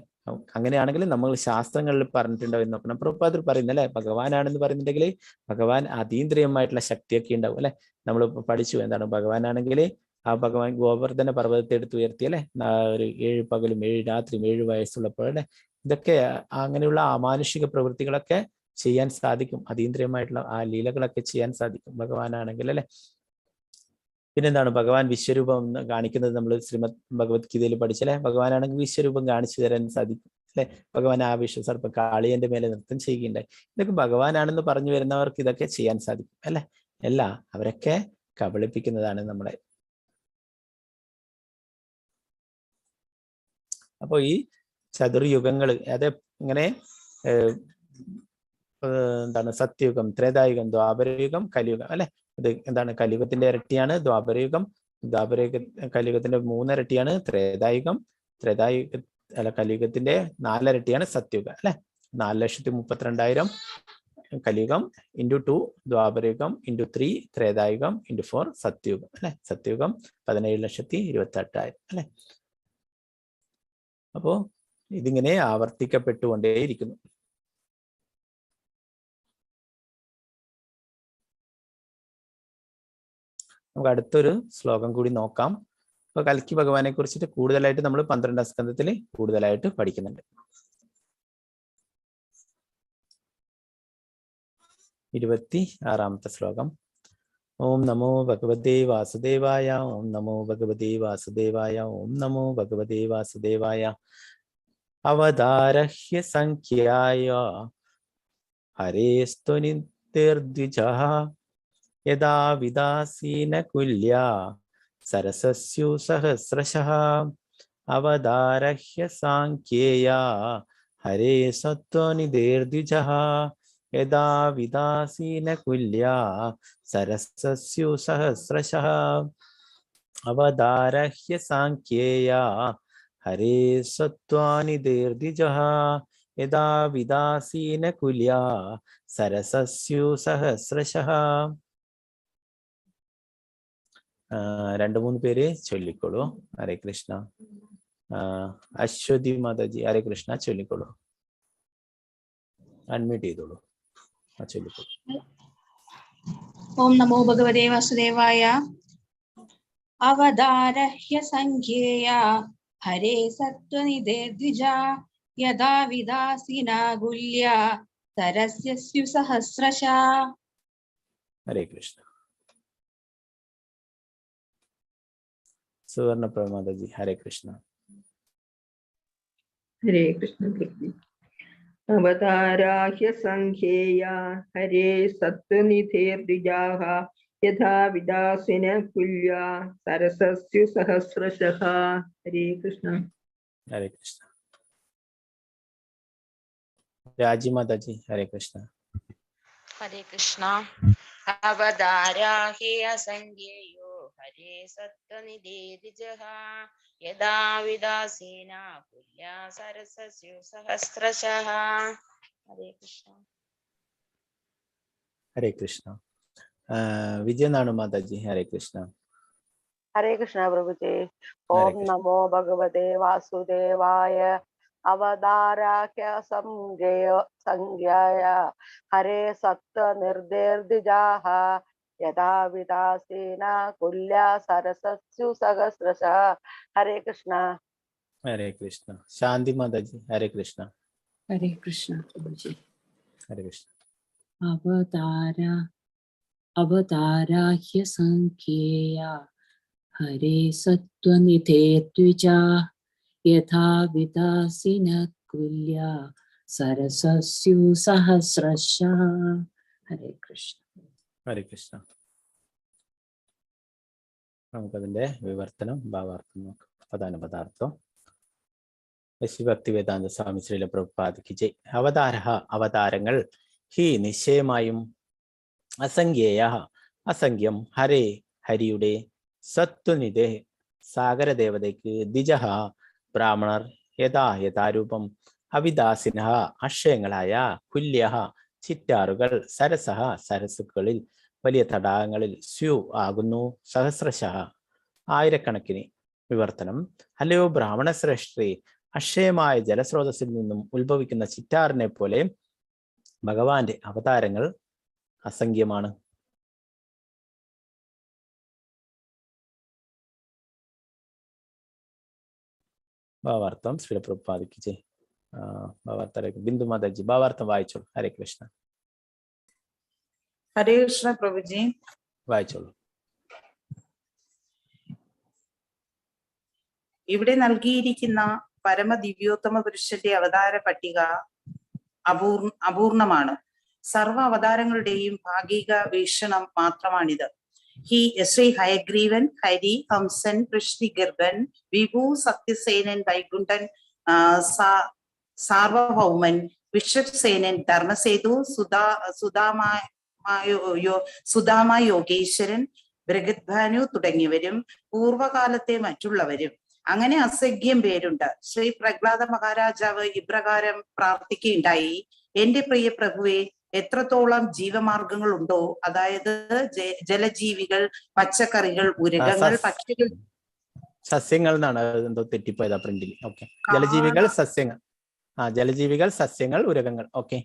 അങ്ങനെയാണെങ്കിൽ നമ്മൾ ശാസ്ത്രങ്ങളിൽ പറഞ്ഞിട്ടുണ്ടോ എന്ന് നോക്കണം. പ്രഭുപാദർ പറയുന്നത് അല്ലെ, ഭഗവാനാണെന്ന് പറയുന്നുണ്ടെങ്കിൽ ഭഗവാൻ അതീന്ദ്രിയമായിട്ടുള്ള ശക്തിയൊക്കെ ഉണ്ടാവും അല്ലെ. നമ്മൾ പഠിച്ചു എന്താണ് ഭഗവാനാണെങ്കിൽ ആ ഭഗവാൻ ഗോവർദ്ധന പർവ്വതത്തെ എടുത്ത് ഉയർത്തി അല്ലെ, ഒരു 7 പകലും 7 രാത്രിയും 7 വയസ്സുള്ളപ്പോൾ അല്ലെ. ഇതൊക്കെ അങ്ങനെയുള്ള അമാനുഷിക പ്രവൃത്തികളൊക്കെ ചെയ്യാൻ സാധിക്കും. അതീന്ദ്രിയമായിട്ടുള്ള ആ ലീലകളൊക്കെ ചെയ്യാൻ സാധിക്കും ഭഗവാനാണെങ്കിൽ അല്ലെ. പിന്നെന്താണ് ഭഗവാൻ വിശ്വരൂപം കാണിക്കുന്നത് നമ്മൾ ശ്രീമദ് ഭഗവത്ഗീതയിൽ പഠിച്ചല്ലേ. ഭഗവാനാണെങ്കിൽ വിശ്വരൂപം കാണിച്ചു തരാൻ സാധിക്കും അല്ലെ. ഭഗവാൻ ആ വിശ്വസർപ്പം കാളിയന്റെ മേലെ നൃത്തം ചെയ്യുകയുണ്ടായി. ഇതൊക്കെ ഭഗവാനാണെന്ന് പറഞ്ഞു വരുന്നവർക്ക് ഇതൊക്കെ ചെയ്യാൻ സാധിക്കും അല്ലെ. അല്ല, അവരൊക്കെ കബളിപ്പിക്കുന്നതാണ് നമ്മളെ. അപ്പൊ ഈ ചതുർയുഗങ്ങൾ അത് ഇങ്ങനെ എന്താണ് സത്യയുഗം, ത്രേതായുഗം, ദ്വാപരയുഗം, കലിയുഗം അല്ലെ. ഇത് എന്താണ് കലിയുഗത്തിന്റെ ഇരട്ടിയാണ് ദ്വാപരയുഗം. കലിയുഗത്തിന്റെ 3 ഇരട്ടിയാണ് ത്രേതായുഗം. കലിയുഗത്തിന്റെ 4 ഇരട്ടിയാണ് സത്യയുഗം അല്ലെ. 4,32,000 കലിയുഗം × 2 ദ്വാപരയുഗം × 3 ത്രേതായുഗം × 4 സത്യയുഗം അല്ലെ. സത്യയുഗം 17,28,000 അല്ലെ. അപ്പോ ഇതിങ്ങനെ ആവർത്തിക്കപ്പെട്ടുകൊണ്ടേയിരിക്കുന്നു. നമുക്ക് അടുത്തൊരു ശ്ലോകം കൂടി നോക്കാം. അപ്പൊ കൽക്കി ഭഗവാനെ കുറിച്ചിട്ട് കൂടുതലായിട്ട് നമ്മൾ 12ാം സ്കന്ധത്തിൽ കൂടുതലായിട്ട് പഠിക്കുന്നുണ്ട്. 26ാമത്തെ ശ്ലോകം. ഓം നമോ ഭഗവതേ വാസുദേവായ. ഓം നമോ ഭഗവതേ വാസുദേവായ. ഓം നമോ ഭഗവതേ വാസുദേവായ. അവതാരഹ്യ സംഖ്യായ ഹരേസ്ത്വനിർദ്വിജഃ യദാ വിദാസീന കുല്യാ സരസസ്യു സഹസ്രശഃ. അവതാരഹ്യ സാംഖ്യേയ ഹരേ സത്വനിധേർദ്വിജഃ യദാ വിദാസീന കുല്യാ സരസസ്യു സഹസ്രശഃ. അവതാരഹ്യ സാംഖ്യേയ ഹരേ സത്വാനിധേർദ്വിജഃ യദാ വിദാസീന കുല്യാ സരസസ്യു സഹസ്രശഃ. 2-3 പേര് ചൊല്ലിക്കോളൂ. ഹരേ കൃഷ്ണ. അശ്വതി മാതാജി ഹരേ കൃഷ്ണ ചൊല്ലിക്കോളൂ. അൺമ്യൂട്ട് ചെയ്തോളൂ. ചൊല്ലിക്കോളൂ. ഓം നമോ ഭഗവതേ വാസുദേവായ. അവതാരഹ്യ സംഖ്യേയ ഹരേ സത്വനിധേ ദ്വിജ യദാ വിദാസിന ഗുല്യ സരസ്യസ്യു സഹസ്രശ. ഹരേ കൃഷ്ണ. സുവർണ പ്രമാദജി ഹരേ കൃഷ്ണ. ഹരേ കൃഷ്ണ. അവതാരാഹ്യ സംഖ്യേയ ഹരേ സത്വനിധേർദ്വിജാഃ യഥാ വിദാസിന കുല്യാ സരസസ്യു സഹസ്രശഃ. ഹരേ കൃഷ്ണ. ഹരേ കൃഷ്ണ. രാജി മാതാജി ഹരേ കൃഷ്ണ. ഹരേ കൃഷ്ണ. അവതാരാഹ്യ സംഖ്യേയോ ഹരേ സത്വനിധേ ദ്വിജഃ യദാ വിദാസീന കുല്യാ സരസസ്യു സഹസ്രശഃ. ഹരേ കൃഷ്ണ. ഹരേ കൃഷ്ണ. വിജയനാണു മാതാജി ഹരേ കൃഷ്ണ. ഹരേ കൃഷ്ണ പ്രഭുജി. ഓം നമോ ഭഗവതേ വാസുദേവായ. അവതാരാഹ്യ സംഖ്യായ ഹരേ സത്വനിർദ്വിജാഃ യഥാ വിദാസീന കുല്യാ സരസസ്യു സഹസ്രശഃ. ഹരേ കൃഷ്ണ. ഹരേ കൃഷ്ണ. ശാന്തി മാതാജി ഹരേ കൃഷ്ണ. ഹരേ കൃഷ്ണ പ്രഭുജി. ഹരേ കൃഷ്ണ. അവതാരാഹ്യ സംഖ്യേയ ഹരേ സത്വനിധേ ദ്വിജാ യഥാ വിദാസിന കുല്യാ സരസസ്യു സഹസ്രശഃ. ഹരേ കൃഷ്ണ. ഹരേ കൃഷ്ണ. നമുക്കതിന്റെ വിവർത്തനം ഭാവാർത്ഥം നോക്കാം. പ്രധാന പദാർത്ഥം ഭക്തി വേദാന്ത സ്വാമി ശ്രീല പ്രഭുപാദ് കി ജയ്. അവതാരഃ അവതാരങ്ങൾ ഹി നിശ്ചയമായും, അസംഖ്യേയ അസംഖ്യം, ഹരേ ഹരിയുടെ, സത്വനിധേ സാഗരദേവതയ്ക്ക്, ദ്വിജഹ ബ്രാഹ്മണർ, യഥാരൂപം, അവിദാസിന അക്ഷയങ്ങളായ, കുല്യഹ ചിറ്റാറുകൾ, സരസഹ സരസുകളിൽ, വലിയ തടാകങ്ങളിൽ, സ്യു ആകുന്നു, സഹസ്രശഃ ആയിരക്കണക്കിന്, വിവർത്തനം. അല്ലയോ ബ്രാഹ്മണ ശ്രേഷ്ഠേ, അക്ഷയമായ ജലസ്രോതസ്സിൽ നിന്നും ഉത്ഭവിക്കുന്ന ചിറ്റാറിനെ പോലെ ഭഗവാന്റെ അവതാരങ്ങൾ അസംഖ്യമാണ്. ഭാവാർത്ഥം ശ്രീ പ്രഭുപാദിക്ക് ഭാവാർത്ഥ ബിന്ദു മാതാജി ഭാവാർത്ഥം വായിച്ചോളൂ. ഹരേ കൃഷ്ണ. ഹരേ കൃഷ്ണ പ്രഭുജി. വായിച്ചോളൂ. ഇവിടെ നൽകിയിരിക്കുന്ന പരമദിവ്യോത്തമ പുരുഷന്റെ അവതാര പട്ടിക അപൂർണമാണ്. സർവ അവതാരങ്ങളുടെയും ഭാഗിക വീക്ഷണം മാത്രമാണിത്. ശ്രീ ഹയഗ്രീവൻ, ഹരി, ഹംസൻ, കൃഷ്ണിഗർഭൻ, വിഭു, സത്യസേനൻ, വൈകുണ്ഠൻ, സാർവഭൗമൻ, വിശ്വസേനൻ, ധർമ്മസേതു, സുദാമ യോഗേശ്വരൻ, ബൃഹദ്ഭാനു തുടങ്ങിയവരും പൂർവകാലത്തെ മറ്റുള്ളവരും അങ്ങനെ അസംഖ്യം പേരുണ്ട്. ശ്രീ പ്രഹ്ലാദ മഹാരാജാവ് ഇപ്രകാരം പ്രാർത്ഥിക്കുകയുണ്ടായി: എന്റെ പ്രിയ പ്രഭുവെ, എത്രത്തോളം ജീവമാർഗങ്ങൾ ഉണ്ടോ, അതായത് ജലജീവികൾ, പച്ചക്കറികൾ, ഉരകങ്ങൾ, പക്ഷികൾ, സസ്യങ്ങൾ എന്നാണ് എന്തോ തെറ്റിപ്പോയതാ പ്രിന്റിൽ. ഓക്കെ, ജലജീവികൾ, സസ്യങ്ങൾ. ജലജീവികൾ, സസ്യങ്ങൾ, ഉരകങ്ങൾ. ഓക്കെ,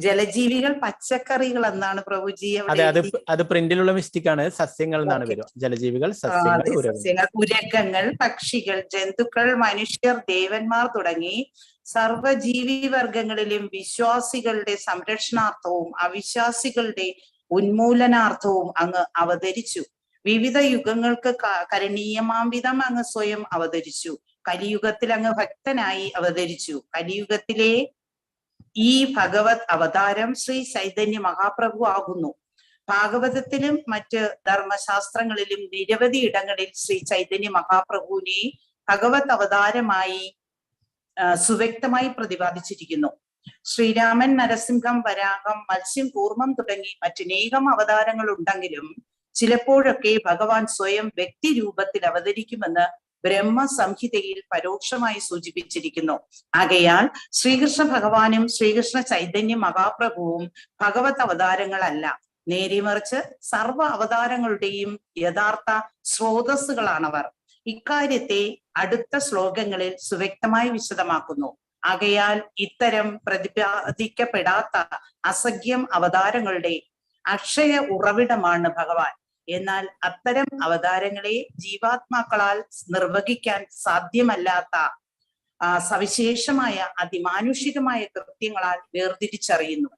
ജലജീവികൾ, പച്ചക്കറികൾ എന്നാണ് പ്രഭുജി. അതെ, അത് പ്രിന്റിലുള്ള മിസ്റ്റേക്ക് ആണ്. സസ്യങ്ങൾ എന്നാണ് വരും. ജലജീവികൾ, സസ്യങ്ങൾ, ഉരകങ്ങൾ, പക്ഷികൾ, ജന്തുക്കൾ, മനുഷ്യർ, ദേവന്മാർ തുടങ്ങി സർവജീവി വർഗങ്ങളിലും വിശ്വാസികളുടെ സംരക്ഷണാർത്ഥവും അവിശ്വാസികളുടെ ഉന്മൂലനാർത്ഥവും അങ്ങ് അവതരിച്ചു. വിവിധ യുഗങ്ങൾക്ക് കരണീയമാംവിധം അങ്ങ് സ്വയം അവതരിച്ചു. കലിയുഗത്തിൽ അങ്ങ് ഭക്തനായി അവതരിച്ചു. കലിയുഗത്തിലെ ഈ ഭഗവത് അവതാരം ശ്രീ ചൈതന്യ മഹാപ്രഭു ആകുന്നു. ഭാഗവതത്തിലും മറ്റ് ധർമ്മശാസ്ത്രങ്ങളിലും നിരവധി ഇടങ്ങളിൽ ശ്രീ ചൈതന്യ മഹാപ്രഭുവിനെ ഭഗവത് അവതാരമായി സുവ്യക്തമായി പ്രതിപാദിച്ചിരിക്കുന്നു. ശ്രീരാമൻ, നരസിംഹം, വരാഹം, മത്സ്യം, കൂർമ്മം തുടങ്ങി മറ്റനേകം അവതാരങ്ങൾ ഉണ്ടെങ്കിലും ചിലപ്പോഴൊക്കെ ഭഗവാൻ സ്വയം വ്യക്തി രൂപത്തിൽ അവതരിക്കുമെന്ന് ബ്രഹ്മസംഹിതയിൽ പരോക്ഷമായി സൂചിപ്പിച്ചിരിക്കുന്നു. ആകയാൽ ശ്രീകൃഷ്ണ ഭഗവാനും ശ്രീകൃഷ്ണ ചൈതന്യ മഹാപ്രഭുവും ഭഗവത് അവതാരങ്ങളല്ല, നേരെ മറിച്ച് സർവ അവതാരങ്ങളുടെയും യഥാർത്ഥ സ്രോതസ്സുകളാണവർ. ഇക്കാര്യത്തെ അടുത്ത ശ്ലോകങ്ങളിൽ സുവ്യക്തമായി വിശദമാക്കുന്നു. ആകയാൽ ഇത്തരം പ്രതിപാദിക്കപ്പെടാത്ത അസംഖ്യം അവതാരങ്ങളുടെ അക്ഷയ ഉറവിടമാണ് ഭഗവാൻ. എന്നാൽ അത്തരം അവതാരങ്ങളെ ജീവാത്മാക്കളാൽ നിർവഹിക്കാൻ സാധ്യമല്ലാത്ത സവിശേഷമായ അതിമാനുഷികമായ കൃത്യങ്ങളാൽ വേർതിരിച്ചറിയുന്നു.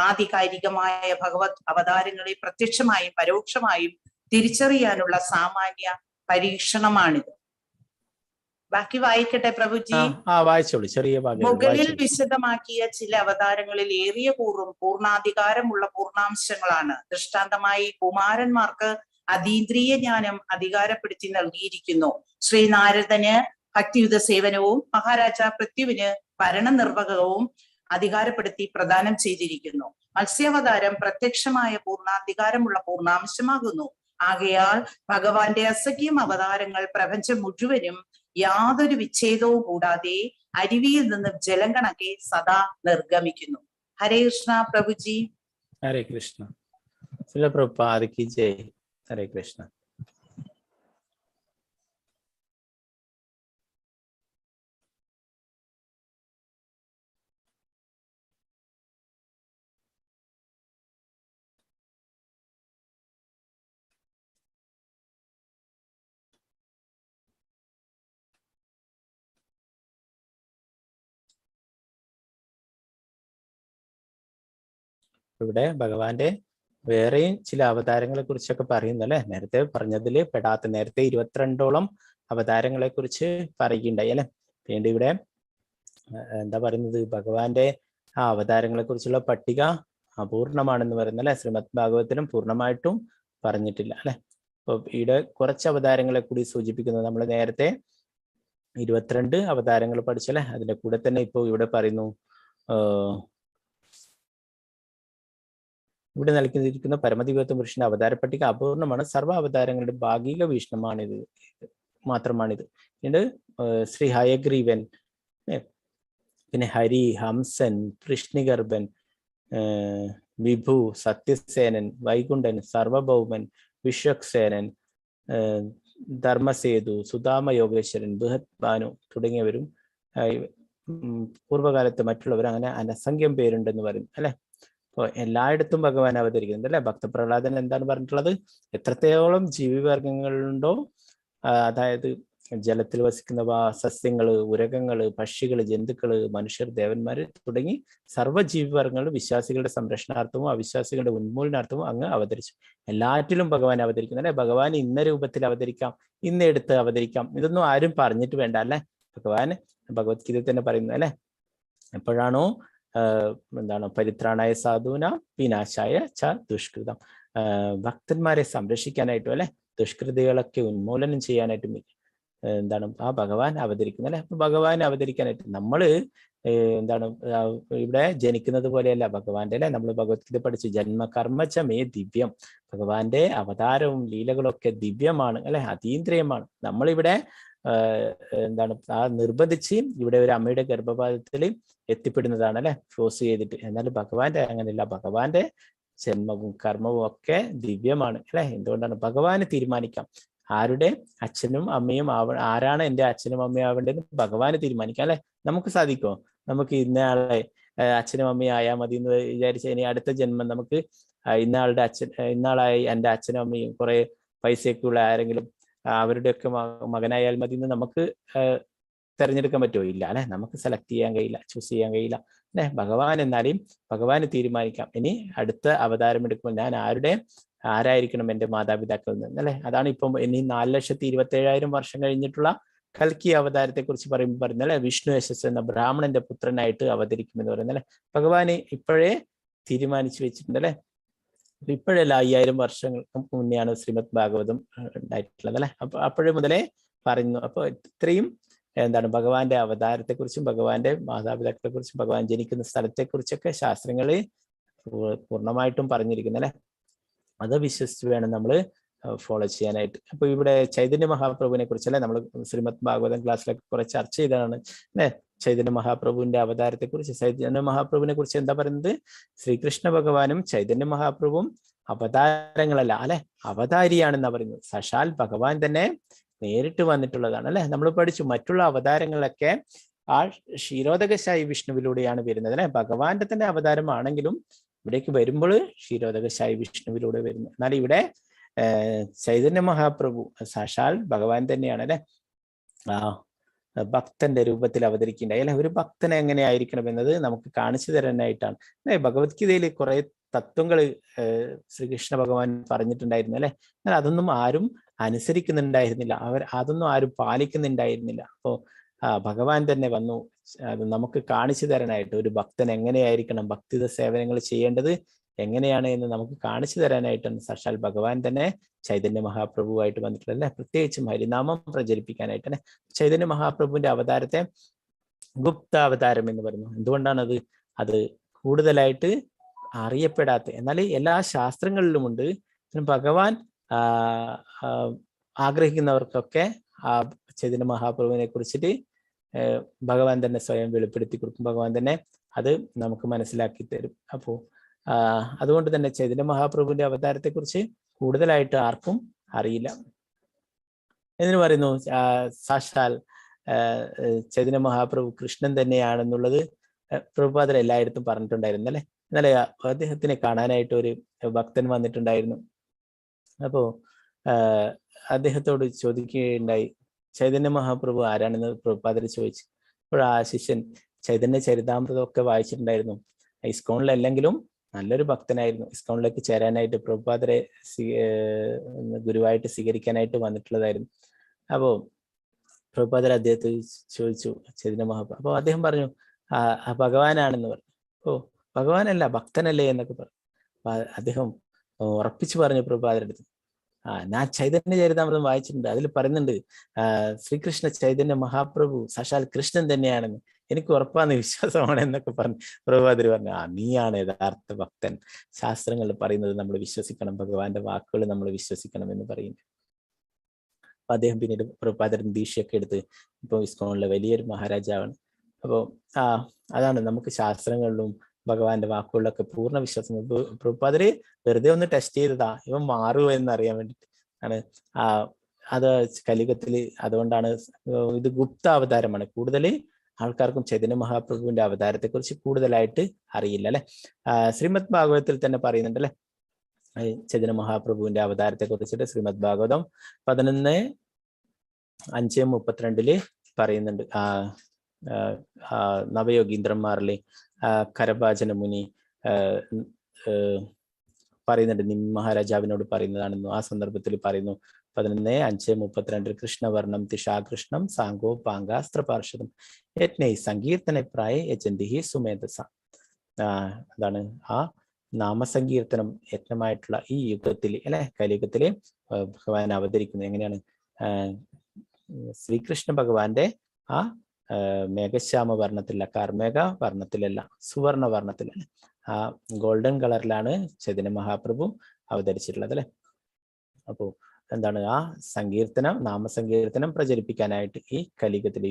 ആധികാരികമായ ഭഗവത് അവതാരങ്ങളെ പ്രത്യക്ഷമായും പരോക്ഷമായും തിരിച്ചറിയാനുള്ള സാമാന്യ പരീക്ഷണമാണിത്. ബാക്കി വായിക്കട്ടെ പ്രഭുജി. മുകളിൽ വിശദമാക്കിയ ചില അവതാരങ്ങളിൽ ഏറിയ കൂറും പൂർണ്ണാധികാരമുള്ള പൂർണ്ണാംശങ്ങളാണ്. ദൃഷ്ടാന്തമായി കുമാരന്മാർക്ക് അതീന്ദ്രിയ ജ്ഞാനം അധികാരപ്പെടുത്തി നൽകിയിരിക്കുന്നു. ശ്രീനാരദന് ഭക്തിയുത സേവനവും മഹാരാജ പൃഥ്വിന് ഭരണനിർവഹവും അധികാരപ്പെടുത്തി പ്രദാനം ചെയ്തിരിക്കുന്നു. മത്സ്യാവതാരം പ്രത്യക്ഷമായ പൂർണ്ണാധികാരമുള്ള പൂർണ്ണാംശമാകുന്നു. ആകയാൽ ഭഗവാന്റെ അസംഖ്യം അവതാരങ്ങൾ പ്രപഞ്ചം മുഴുവനും യാതൊരു വിച്ഛേദവും കൂടാതെ അരുവിയിൽ നിന്ന് ജലം കണക്കെ സദാ നിർഗമിക്കുന്നു. ഹരേ കൃഷ്ണ പ്രഭുജി. ഹരേ കൃഷ്ണ. ശ്രീല പ്രഭുപാദ് ജയ്. ഹരേ കൃഷ്ണ. ഇവിടെ ഭഗവാന്റെ വേറെയും ചില അവതാരങ്ങളെ കുറിച്ചൊക്കെ പറയുന്നല്ലേ. നേരത്തെ പറഞ്ഞതില് പെടാത്ത, നേരത്തെ 22ഓളം അവതാരങ്ങളെ കുറിച്ച് പറയുകയുണ്ടായി അല്ലെ. വീണ്ടും ഇവിടെ എന്താ പറയുന്നത്, ഭഗവാന്റെ ആ അവതാരങ്ങളെ കുറിച്ചുള്ള പട്ടിക അപൂർണമാണെന്ന് പറയുന്നത് അല്ലെ. ശ്രീമദ് ഭാഗവതത്തിലും പൂർണ്ണമായിട്ടും പറഞ്ഞിട്ടില്ല അല്ലെ. അപ്പൊ ഇവിടെ കുറച്ച് അവതാരങ്ങളെ കൂടി സൂചിപ്പിക്കുന്നത്, നമ്മൾ നേരത്തെ 22 അവതാരങ്ങൾ പഠിച്ചല്ലേ. അതിന്റെ കൂടെ തന്നെ ഇപ്പോ ഇവിടെ പറയുന്നു ഇവിടെ നൽകിയിരിക്കുന്ന പരമദിവ്യത്വ പുരുഷന്റെ അവതാര പട്ടിക അപൂർണമാണ്. സർവ്വ അവതാരങ്ങളുടെ ഭാഗിക വീക്ഷണമാണിത് മാത്രമാണിത്. ഇത് ശ്രീ ഹയഗ്രീവൻ, പിന്നെ ഹരി, ഹംസൻ, കൃഷ്ണിഗർഭൻ, വിഭു, സത്യസേനൻ, വൈകുണ്ഠൻ, സർവഭൗമൻ, വിശ്വക്സേനൻ, ധർമ്മസേതു, സുധാമ യോഗേശ്വരൻ, ബൃഹത് ഭാനു തുടങ്ങിയവരും പൂർവ്വകാലത്ത് മറ്റുള്ളവർ അങ്ങനെ അനസംഖ്യം പേരുണ്ടെന്ന് പറയും അല്ലെ. അപ്പോൾ എല്ലായിടത്തും ഭഗവാൻ അവതരിക്കുന്നുണ്ട് അല്ലെ. ഭക്തപ്രഹ്ലാദൻ എന്താണ് പറഞ്ഞിട്ടുള്ളത്? എത്രത്തോളം ജീവിവർഗങ്ങളുണ്ടോ, അതായത് ജലത്തിൽ വസിക്കുന്ന സസ്യങ്ങള്, ഉരകങ്ങള്, പക്ഷികള്, ജന്തുക്കള്, മനുഷ്യർ, ദേവന്മാര് തുടങ്ങി സർവ്വജീവിവർഗങ്ങളും വിശ്വാസികളുടെ സംരക്ഷണാർത്ഥവും അവിശ്വാസികളുടെ ഉന്മൂലനാർത്ഥവും അങ്ങ് അവതരിച്ചു. എല്ലാറ്റിലും ഭഗവാൻ അവതരിക്കുന്നു അല്ലെ. ഭഗവാൻ ഇന്ന രൂപത്തിൽ അവതരിക്കാം, ഇന്ന എടുത്ത് അവതരിക്കാം, ഇതൊന്നും ആരും പറഞ്ഞിട്ട് വേണ്ട അല്ലെ. ഭഗവാൻ ഭഗവത്ഗീത തന്നെ പറയുന്നു അല്ലെ. എപ്പോഴാണോ എന്താണ് പരിത്രാണായ സാധൂന വിനാശായ ച ദുഷ്കൃതം, ഭക്തന്മാരെ സംരക്ഷിക്കാനായിട്ടും അല്ലെ ദുഷ്കൃതികളൊക്കെ ഉന്മൂലനം ചെയ്യാനായിട്ടും എന്താണ് ആ ഭഗവാൻ അവതരിക്കുന്നത് അല്ലെ. അപ്പൊ ഭഗവാൻ അവതരിക്കാനായിട്ട് നമ്മള് എന്താണ് ഇവിടെ ജനിക്കുന്നത് പോലെയല്ല ഭഗവാന്റെ അല്ലെ. നമ്മൾ ഭഗവത്ഗീത പഠിച്ചു ജന്മകർമ്മചമേ ദിവ്യം, ഭഗവാന്റെ അവതാരവും ലീലകളും ഒക്കെ ദിവ്യമാണ് അല്ലെ, അതീന്ദ്രിയമാണ്. നമ്മളിവിടെ എന്താണ് നിർബന്ധിച്ച് ഇവിടെ ഒരു അമ്മയുടെ ഗർഭപാതത്തിൽ എത്തിപ്പെടുന്നതാണ് അല്ലെ, ഫോഴ്സ് ചെയ്തിട്ട്. എന്നാൽ ഭഗവാന്റെ അങ്ങനെയല്ല, ഭഗവാന്റെ ജന്മവും കർമ്മവും ഒക്കെ ദിവ്യമാണ് അല്ലെ. എന്തുകൊണ്ടാണ്? ഭഗവാന് തീരുമാനിക്കാം ആരുടെ അച്ഛനും അമ്മയും ആരാണ് എൻ്റെ അച്ഛനും അമ്മയും ആവേണ്ടത് ഭഗവാന് തീരുമാനിക്കാം അല്ലെ. നമുക്ക് സാധിക്കുമോ? നമുക്ക് ഇന്നയാളെ അച്ഛനും അമ്മയും ആയാൽ മതി എന്ന് വിചാരിച്ച ഇനി അടുത്ത ജന്മം നമുക്ക് ഇന്നാളായി എൻ്റെ അച്ഛനും അമ്മയും കുറെ പൈസയൊക്കെ ഉള്ള ആരെങ്കിലും അവരുടെയൊക്കെ മകനായാൽ മതി എന്ന് നമുക്ക് തിരഞ്ഞെടുക്കാൻ പറ്റുമോ? ഇല്ല അല്ലെ. നമുക്ക് സെലക്ട് ചെയ്യാൻ കഴിയില്ല, ചൂസ് ചെയ്യാൻ കഴിയില്ല അല്ലെ. ഭഗവാൻ എന്നാലും ഭഗവാന് തീരുമാനിക്കാം ഇനി അടുത്ത അവതാരം എടുക്കുമ്പോൾ ഞാൻ ആരായിരിക്കണം എൻ്റെ മാതാപിതാക്കളിൽ നിന്ന് അല്ലെ. അതാണ് ഇപ്പം ഇനി 4,27,000 വർഷം കഴിഞ്ഞിട്ടുള്ള കൽക്കി അവതാരത്തെ കുറിച്ച് പറയുന്നത് അല്ലെ. വിഷ്ണു യശസ് എന്ന ബ്രാഹ്മണന്റെ പുത്രനായിട്ട് അവതരിക്കുമെന്ന് പറയുന്നത് അല്ലെ. ഭഗവാന് ഇപ്പോഴേ തീരുമാനിച്ചു വെച്ചിട്ടുണ്ട് അല്ലെ. ഇപ്പോഴല്ല 5000 വർഷങ്ങൾക്ക് മുന്നെയാണ് ശ്രീമദ് ഭാഗവതം ഉണ്ടായിട്ടുള്ളത് അല്ലെ. അപ്പൊ അപ്പോഴേ മുതലേ പറയുന്നു. അപ്പൊ ഇത്രയും എന്താണ് ഭഗവാന്റെ അവതാരത്തെ കുറിച്ചും ഭഗവാന്റെ മാതാപിതാക്കളെ കുറിച്ചും ഭഗവാൻ ജനിക്കുന്ന സ്ഥലത്തെ കുറിച്ചൊക്കെ ശാസ്ത്രങ്ങളിൽ പൂർണ്ണമായിട്ടും പറഞ്ഞിരിക്കുന്നു അല്ലെ. അത് വിശ്വസിച്ച് വേണം നമ്മൾ ഫോളോ ചെയ്യാനായിട്ട്. അപ്പൊ ഇവിടെ ചൈതന്യ മഹാപ്രഭുവിനെ കുറിച്ചല്ലേ നമ്മൾ ശ്രീമദ് ഭാഗവതം ക്ലാസ്സിലൊക്കെ കുറെ ചർച്ച ചെയ്തതാണ് അല്ലെ. ചൈതന്യ മഹാപ്രഭുവിന്റെ അവതാരത്തെ കുറിച്ച്, ചൈതന്യ മഹാപ്രഭുവിനെ കുറിച്ച് എന്താ പറയുന്നത്? ശ്രീകൃഷ്ണ ഭഗവാനും ചൈതന്യ മഹാപ്രഭുവും അവതാരങ്ങളല്ല അല്ലെ, അവതാരിയാണെന്നാ പറയുന്നത്. സാക്ഷാൽ ഭഗവാൻ തന്നെ നേരിട്ട് വന്നിട്ടുള്ളതാണ് അല്ലെ. നമ്മൾ പഠിച്ചു മറ്റുള്ള അവതാരങ്ങളൊക്കെ ആ ക്ഷീരോദകശായി വിഷ്ണുവിലൂടെയാണ് വരുന്നത് അല്ലെ. ഭഗവാന്റെ തന്നെ അവതാരമാണെങ്കിലും ഇവിടേക്ക് വരുമ്പോൾ ക്ഷീരോദകശായി വിഷ്ണുവിലൂടെ വരുന്നു. എന്നാൽ ഇവിടെ ചൈതന്യ മഹാപ്രഭു സാക്ഷാൽ ഭഗവാൻ തന്നെയാണ് അല്ലെ. ഭക്തന്റെ രൂപത്തിൽ അവതരിക്കേണ്ടായി അല്ലെ. ഒരു ഭക്തനെ എങ്ങനെ ആയിരിക്കണം എന്നത് നമുക്ക് കാണിച്ചു തരാനായിട്ടാണ് അല്ലെ. ഭഗവത്ഗീതയിൽ കുറെ തത്വങ്ങൾ ശ്രീകൃഷ്ണ ഭഗവാൻ പറഞ്ഞിട്ടുണ്ടായിരുന്നു അല്ലെ. എന്നാൽ അതൊന്നും ആരും അനുസരിക്കുന്നുണ്ടായിരുന്നില്ല, അതൊന്നും ആരും പാലിക്കുന്നുണ്ടായിരുന്നില്ല. അപ്പോ ഭഗവാൻ തന്നെ വന്നു അത് നമുക്ക് കാണിച്ചു തരാനായിട്ട്. ഒരു ഭക്തൻ എങ്ങനെയായിരിക്കണം, ഭക്തിത സേവനങ്ങൾ ചെയ്യേണ്ടത് എങ്ങനെയാണ് എന്ന് നമുക്ക് കാണിച്ചു തരാനായിട്ടാണ് സാക്ഷാൽ ഭഗവാൻ തന്നെ ചൈതന്യ മഹാപ്രഭുവായിട്ട് വന്നിട്ടുള്ളത് അല്ലെ. പ്രത്യേകിച്ചും ഹരിനാമം പ്രചരിപ്പിക്കാനായിട്ട് തന്നെ. ചൈതന്യ മഹാപ്രഭുവിന്റെ അവതാരത്തെ ഗുപ്ത അവതാരം എന്ന് പറയുന്നു. എന്തുകൊണ്ടാണ് അത് കൂടുതലായിട്ട് അറിയപ്പെടാത്ത, എന്നാൽ എല്ലാ ശാസ്ത്രങ്ങളിലുമുണ്ട്. ഭഗവാൻ ആഗ്രഹിക്കുന്നവർക്കൊക്കെ ആ ചൈതന്യ മഹാപ്രഭുവിനെ കുറിച്ചിട്ട് ഭഗവാൻ തന്നെ സ്വയം വെളിപ്പെടുത്തി കൊടുക്കും. ഭഗവാൻ തന്നെ അത് നമുക്ക് മനസ്സിലാക്കി തരും. അപ്പോ അതുകൊണ്ട് തന്നെ ചൈതന്യ മഹാപ്രഭുവിന്റെ അവതാരത്തെ കുറിച്ച് കൂടുതലായിട്ട് ആർക്കും അറിയില്ല. എന്ന് പറയുന്നു സാക്ഷാൽ ചൈതന്യ മഹാപ്രഭു കൃഷ്ണൻ തന്നെയാണെന്നുള്ളത് പ്രഭുപാദർ എല്ലായിടത്തും പറഞ്ഞിട്ടുണ്ടായിരുന്നു അല്ലെ. എന്നാലേ അദ്ദേഹത്തിനെ കാണാനായിട്ട് ഒരു ഭക്തൻ വന്നിട്ടുണ്ടായിരുന്നു. അപ്പോ അദ്ദേഹത്തോട് ചോദിക്കുകയുണ്ടായി ചൈതന്യ മഹാപ്രഭു ആരാണെന്ന് പ്രഭുപാദർ ചോദിച്ചു. അപ്പോൾ ആ ശിഷ്യൻ ചൈതന്യ ചരിതാമൃതം ഒക്കെ വായിച്ചിട്ടുണ്ടായിരുന്നു. ഇസ്കോണിലല്ലെങ്കിലും നല്ലൊരു ഭക്തനായിരുന്നു. ഇസ്കോണിലേക്ക് ചേരാനായിട്ട് പ്രഭുപാദരെ ഗുരുവായിട്ട് സ്വീകരിക്കാനായിട്ട് വന്നിട്ടുള്ളതായിരുന്നു. അപ്പോ പ്രഭുപാദർ അദ്ദേഹത്തെ ചോദിച്ചു ചൈതന്യ മഹാപ്രഭു. അപ്പോൾ അദ്ദേഹം പറഞ്ഞു ഭഗവാനാണെന്ന് പറഞ്ഞു. ഓ ഭഗവാനല്ല ഭക്തനല്ലേ എന്നൊക്കെ പറഞ്ഞു. അദ്ദേഹം ഉറപ്പിച്ചു പറഞ്ഞു പ്രഭുപാദരുടെ അടുത്ത്, ഞാൻ ചൈതന്യ ചരിതാമൃതം വായിച്ചിട്ടുണ്ട്, അതിൽ പറയുന്നുണ്ട് ശ്രീകൃഷ്ണ ചൈതന്യ മഹാപ്രഭു സാക്ഷാൽ കൃഷ്ണൻ തന്നെയാണെന്ന്. എനിക്ക് ഉറപ്പാണ്, വിശ്വാസമാണ് എന്നൊക്കെ പറഞ്ഞു പ്രഭുപാദര് പറഞ്ഞു. നീയാണ് യഥാർത്ഥ ഭക്തൻ, ശാസ്ത്രങ്ങൾ പറയുന്നത് നമ്മൾ വിശ്വസിക്കണം, ഭഗവാന്റെ വാക്കുകൾ നമ്മൾ വിശ്വസിക്കണം എന്ന് പറയുന്നു. അപ്പൊ അദ്ദേഹം പിന്നീട് പ്രഭുപാദരൻ ദീക്ഷയൊക്കെ എടുത്ത് ഇപ്പോൾ ഇസ്കോണിലെ വലിയൊരു മഹാരാജാവാണ്. അപ്പോൾ അതാണ് നമുക്ക് ശാസ്ത്രങ്ങളിലും ഭഗവാന്റെ വാക്കുകളിലൊക്കെ പൂർണ്ണ വിശ്വാസം. പ്രഭുപാദര് വെറുതെ ഒന്ന് ടെസ്റ്റ് ചെയ്തതാ, ഇവൻ മാറുമോ എന്നറിയാൻ വേണ്ടിയിട്ട് ആണ്. അത് കലിയുഗത്തില് അതുകൊണ്ടാണ് ഇത് ഗുപ്ത അവതാരമാണ്. കൂടുതൽ ആൾക്കാർക്കും ചൈതന്യ മഹാപ്രഭുവിന്റെ അവതാരത്തെ കുറിച്ച് കൂടുതലായിട്ട് അറിയില്ല അല്ലെ. ശ്രീമദ് ഭാഗവതത്തിൽ തന്നെ പറയുന്നുണ്ട് അല്ലെ, ചൈതന്യ മഹാപ്രഭുവിന്റെ അവതാരത്തെ കുറിച്ചിട്ട് ശ്രീമദ് ഭാഗവതം 11:5-32 പറയുന്നുണ്ട്. നവയോഗീന്ദ്രന്മാരിലെ കരഭാജന മുനി പറയുന്നുണ്ട്, മഹാരാജാവിനോട് പറയുന്നതാണെന്നു. ആ സന്ദർഭത്തിൽ പറയുന്നു 11:5-32 കൃഷ്ണവർണം തിഷാകൃഷ്ണം സാങ്കോ പാങ്കാസ്ത്രപാർഷദം യജ്ഞൈ സങ്കീർത്തന പ്രായ യജന്തിഹി സുമേധസ. എന്താണ് ആ നാമസങ്കീർത്തനം യജ്ഞമായിട്ടുള്ള ഈ യുഗത്തിൽ അല്ലെ, കലിയുഗത്തില് ഭഗവാൻ അവതരിക്കുന്നത് എങ്ങനെയാണ്? ശ്രീകൃഷ്ണ ഭഗവാന്റെ ആ മേഘശ്യാമ വർണ്ണത്തിലല്ല, കാർമേഘ വർണ്ണത്തിലല്ല, സുവർണ വർണ്ണത്തിലല്ല, ആ ഗോൾഡൻ കളറിലാണ് ചൈതന്യ മഹാപ്രഭു അവതരിച്ചിട്ടുള്ളത് അല്ലെ. അപ്പോ എന്താണ് ആ സങ്കീർത്തനം, നാമസങ്കീർത്തനം പ്രചരിപ്പിക്കാനായിട്ട് ഈ കലിയുഗത്തില്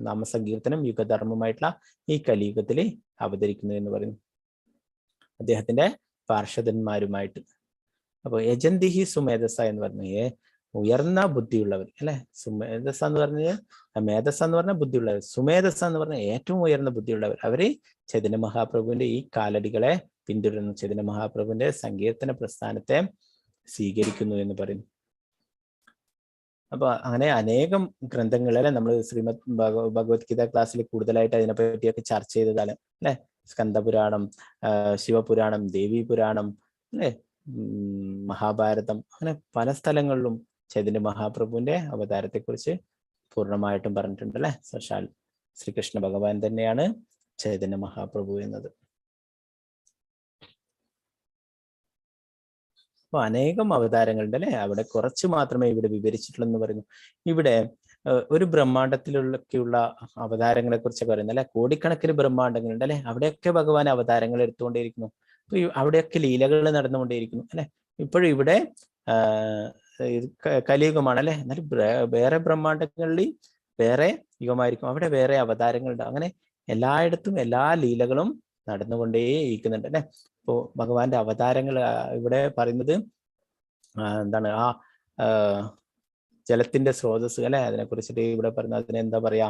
നാമസങ്കീർത്തനം യുഗധർമ്മമായിട്ടുള്ള ഈ കലിയുഗത്തില് അവതരിക്കുന്നു എന്ന് പറയുന്നു, അദ്ദേഹത്തിന്റെ പാർഷദന്മാരുമായിട്ട്. അപ്പൊ യജന്തിഹി സുമേധസ എന്ന് പറഞ്ഞ ഉയർന്ന ബുദ്ധിയുള്ളവർ അല്ലെ. സുമേധസ എന്ന് പറഞ്ഞാൽ, മേധസ എന്ന് പറഞ്ഞാൽ ബുദ്ധിയുള്ളവർ, സുമേധസ എന്ന് പറഞ്ഞാൽ ഏറ്റവും ഉയർന്ന ബുദ്ധിയുള്ളവർ. അവര് ചൈതന്യ മഹാപ്രഭുവിന്റെ ഈ കാലടികളെ പിന്തുടരുന്നു, ചൈതന്യ മഹാപ്രഭുവിന്റെ സങ്കീർത്തന പ്രസ്ഥാനത്തെ സ്വീകരിക്കുന്നു എന്ന് പറയുന്നു. അപ്പൊ അങ്ങനെ അനേകം ഗ്രന്ഥങ്ങളെ നമ്മൾ ശ്രീമദ് ഭഗവത്ഗീത ക്ലാസ്സിൽ കൂടുതലായിട്ട് അതിനെ പറ്റിയൊക്കെ ചർച്ച ചെയ്തതാണ് അല്ലെ. സ്കന്ദപുരാണം, ശിവപുരാണം, ദേവി പുരാണം അല്ലെ, മഹാഭാരതം, അങ്ങനെ പല സ്ഥലങ്ങളിലും ചൈതന്യ മഹാപ്രഭുവിന്റെ അവതാരത്തെ കുറിച്ച് പൂർണ്ണമായിട്ടും പറഞ്ഞിട്ടുണ്ട് അല്ലെ. സാക്ഷാൽ ശ്രീകൃഷ്ണ ഭഗവാൻ തന്നെയാണ് ചൈതന്യ മഹാപ്രഭു എന്നത്. അപ്പൊ അനേകം അവതാരങ്ങളുണ്ട് അല്ലെ. അവിടെ കുറച്ച് മാത്രമേ ഇവിടെ വിവരിച്ചിട്ടുള്ളൂ എന്ന് പറയുന്നു. ഇവിടെ ഒരു ബ്രഹ്മാണ്ടത്തിലൊക്കെയുള്ള അവതാരങ്ങളെ കുറിച്ചൊക്കെ പറയുന്നത് അല്ലെ. കോടിക്കണക്കിന് ബ്രഹ്മാണ്ടങ്ങളുണ്ട് അല്ലെ. അവിടെയൊക്കെ ഭഗവാൻ അവതാരങ്ങൾ എടുത്തുകൊണ്ടേയിരിക്കുന്നു. അപ്പൊ അവിടെയൊക്കെ ലീലകൾ നടന്നുകൊണ്ടേയിരിക്കുന്നു അല്ലെ. ഇപ്പോഴും ഇവിടെ കലിയുഗമാണ് അല്ലെ. എന്നാലും വേറെ ബ്രഹ്മാണ്ടങ്ങളിൽ വേറെ യുഗമായിരിക്കും, അവിടെ വേറെ അവതാരങ്ങളുണ്ട്. അങ്ങനെ എല്ലായിടത്തും എല്ലാ ലീലകളും നടന്നുകൊണ്ടേയിരിക്കുന്നുണ്ട് അല്ലെ. ഇപ്പോ ഭഗവാന്റെ അവതാരങ്ങൾ ഇവിടെ പറയുന്നത് എന്താണ്? ജലത്തിന്റെ സ്രോതസ് അല്ലെ, അതിനെ കുറിച്ചിട്ട് ഇവിടെ പറയുന്നത് അതിനെന്താ പറയാ,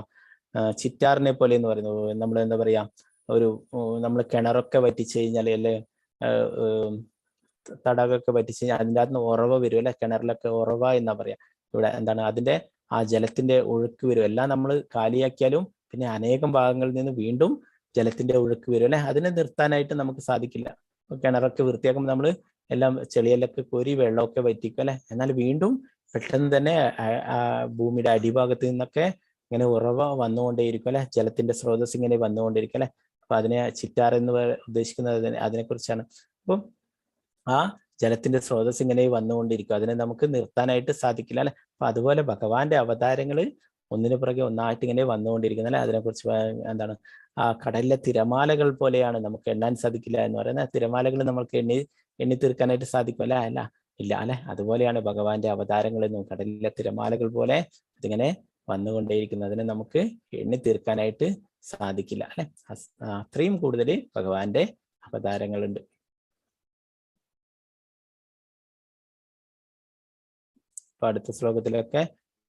ചിറ്റാറിനെ പോലെ എന്ന് പറയുന്നു. നമ്മൾ എന്താ പറയാ, നമ്മൾ കിണറൊക്കെ വറ്റിച്ചു കഴിഞ്ഞാൽ അല്ലെ, തടാകമൊക്കെ വറ്റിച്ച് കഴിഞ്ഞാൽ അതിൻ്റെ അകത്ത് നിന്ന് ഉറവ വരും അല്ലെ. കിണറിലൊക്കെ ഉറവ എന്നാ പറയാ. ഇവിടെ എന്താണ്, അതിന്റെ ആ ജലത്തിന്റെ ഒഴുക്ക് വരും. എല്ലാം നമ്മൾ കാലിയാക്കിയാലും പിന്നെ അനേകം ഭാഗങ്ങളിൽ നിന്ന് വീണ്ടും ജലത്തിന്റെ ഒഴുക്ക് വരും അല്ലെ. അതിനെ നിർത്താനായിട്ട് നമുക്ക് സാധിക്കില്ല. കിണറൊക്കെ വൃത്തിയാക്കുമ്പോൾ നമ്മൾ എല്ലാം ചെളിയെല്ലൊക്കെ കോരി വെള്ളമൊക്കെ വറ്റിക്കും അല്ലെ. എന്നാൽ വീണ്ടും പെട്ടെന്ന് തന്നെ ഭൂമിയുടെ അടിഭാഗത്ത് നിന്നൊക്കെ ഇങ്ങനെ ഉറവ വന്നുകൊണ്ടേയിരിക്കും അല്ലെ. ജലത്തിന്റെ സ്രോതസ് ഇങ്ങനെ വന്നുകൊണ്ടിരിക്കും അല്ലെ. അപ്പൊ അതിനെ ചിറ്റാർ എന്ന് ഉദ്ദേശിക്കുന്നത് അതിനെ കുറിച്ചാണ്. അപ്പം ആ ജലത്തിന്റെ സ്രോതസ് ഇങ്ങനെ വന്നുകൊണ്ടിരിക്കും, അതിനെ നമുക്ക് നിർത്താനായിട്ട് സാധിക്കില്ല അല്ലെ. അപ്പൊ അതുപോലെ ഭഗവാന്റെ അവതാരങ്ങള് ഒന്നിനു പുറകെ ഒന്നായിട്ട് ഇങ്ങനെ വന്നുകൊണ്ടിരിക്കുന്ന അല്ലെ. അതിനെക്കുറിച്ച് എന്താണ്, ആ കടലിലെ തിരമാലകൾ പോലെയാണ്, നമുക്ക് എണ്ണാൻ സാധിക്കില്ല എന്ന് പറയുന്നത്. തിരമാലകൾ നമ്മൾക്ക് എണ്ണി തീർക്കാനായിട്ട് സാധിക്കും അല്ലെ? അല്ല, ഇല്ല അല്ലെ. അതുപോലെയാണ് ഭഗവാന്റെ അവതാരങ്ങൾ എന്നും, കടലിലെ തിരമാലകൾ പോലെ അതിങ്ങനെ വന്നുകൊണ്ടേയിരിക്കുന്നു, അതിനെ നമുക്ക് എണ്ണി തീർക്കാനായിട്ട് സാധിക്കില്ല അല്ലെ. അത്രയും കൂടുതൽ ഭഗവാന്റെ അവതാരങ്ങളുണ്ട്. അപ്പൊ അടുത്ത ശ്ലോകത്തിലൊക്കെ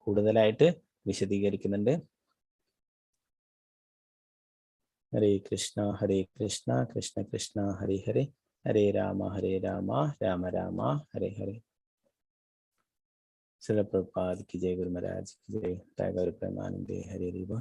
കൂടുതലായിട്ട് വിശദീകരിക്കുന്നുണ്ട്. ഹരേ കൃഷ്ണ കൃഷ്ണ കൃഷ്ണ ഹരി ഹരി, ഹരേ രാമ രാമ രാമ ഹരേ ഹരേ. श्रील प्रभुपाद की जय, गुरु महाराज की जय, टाइगर प्रेमानंदे हरे हरि बोल।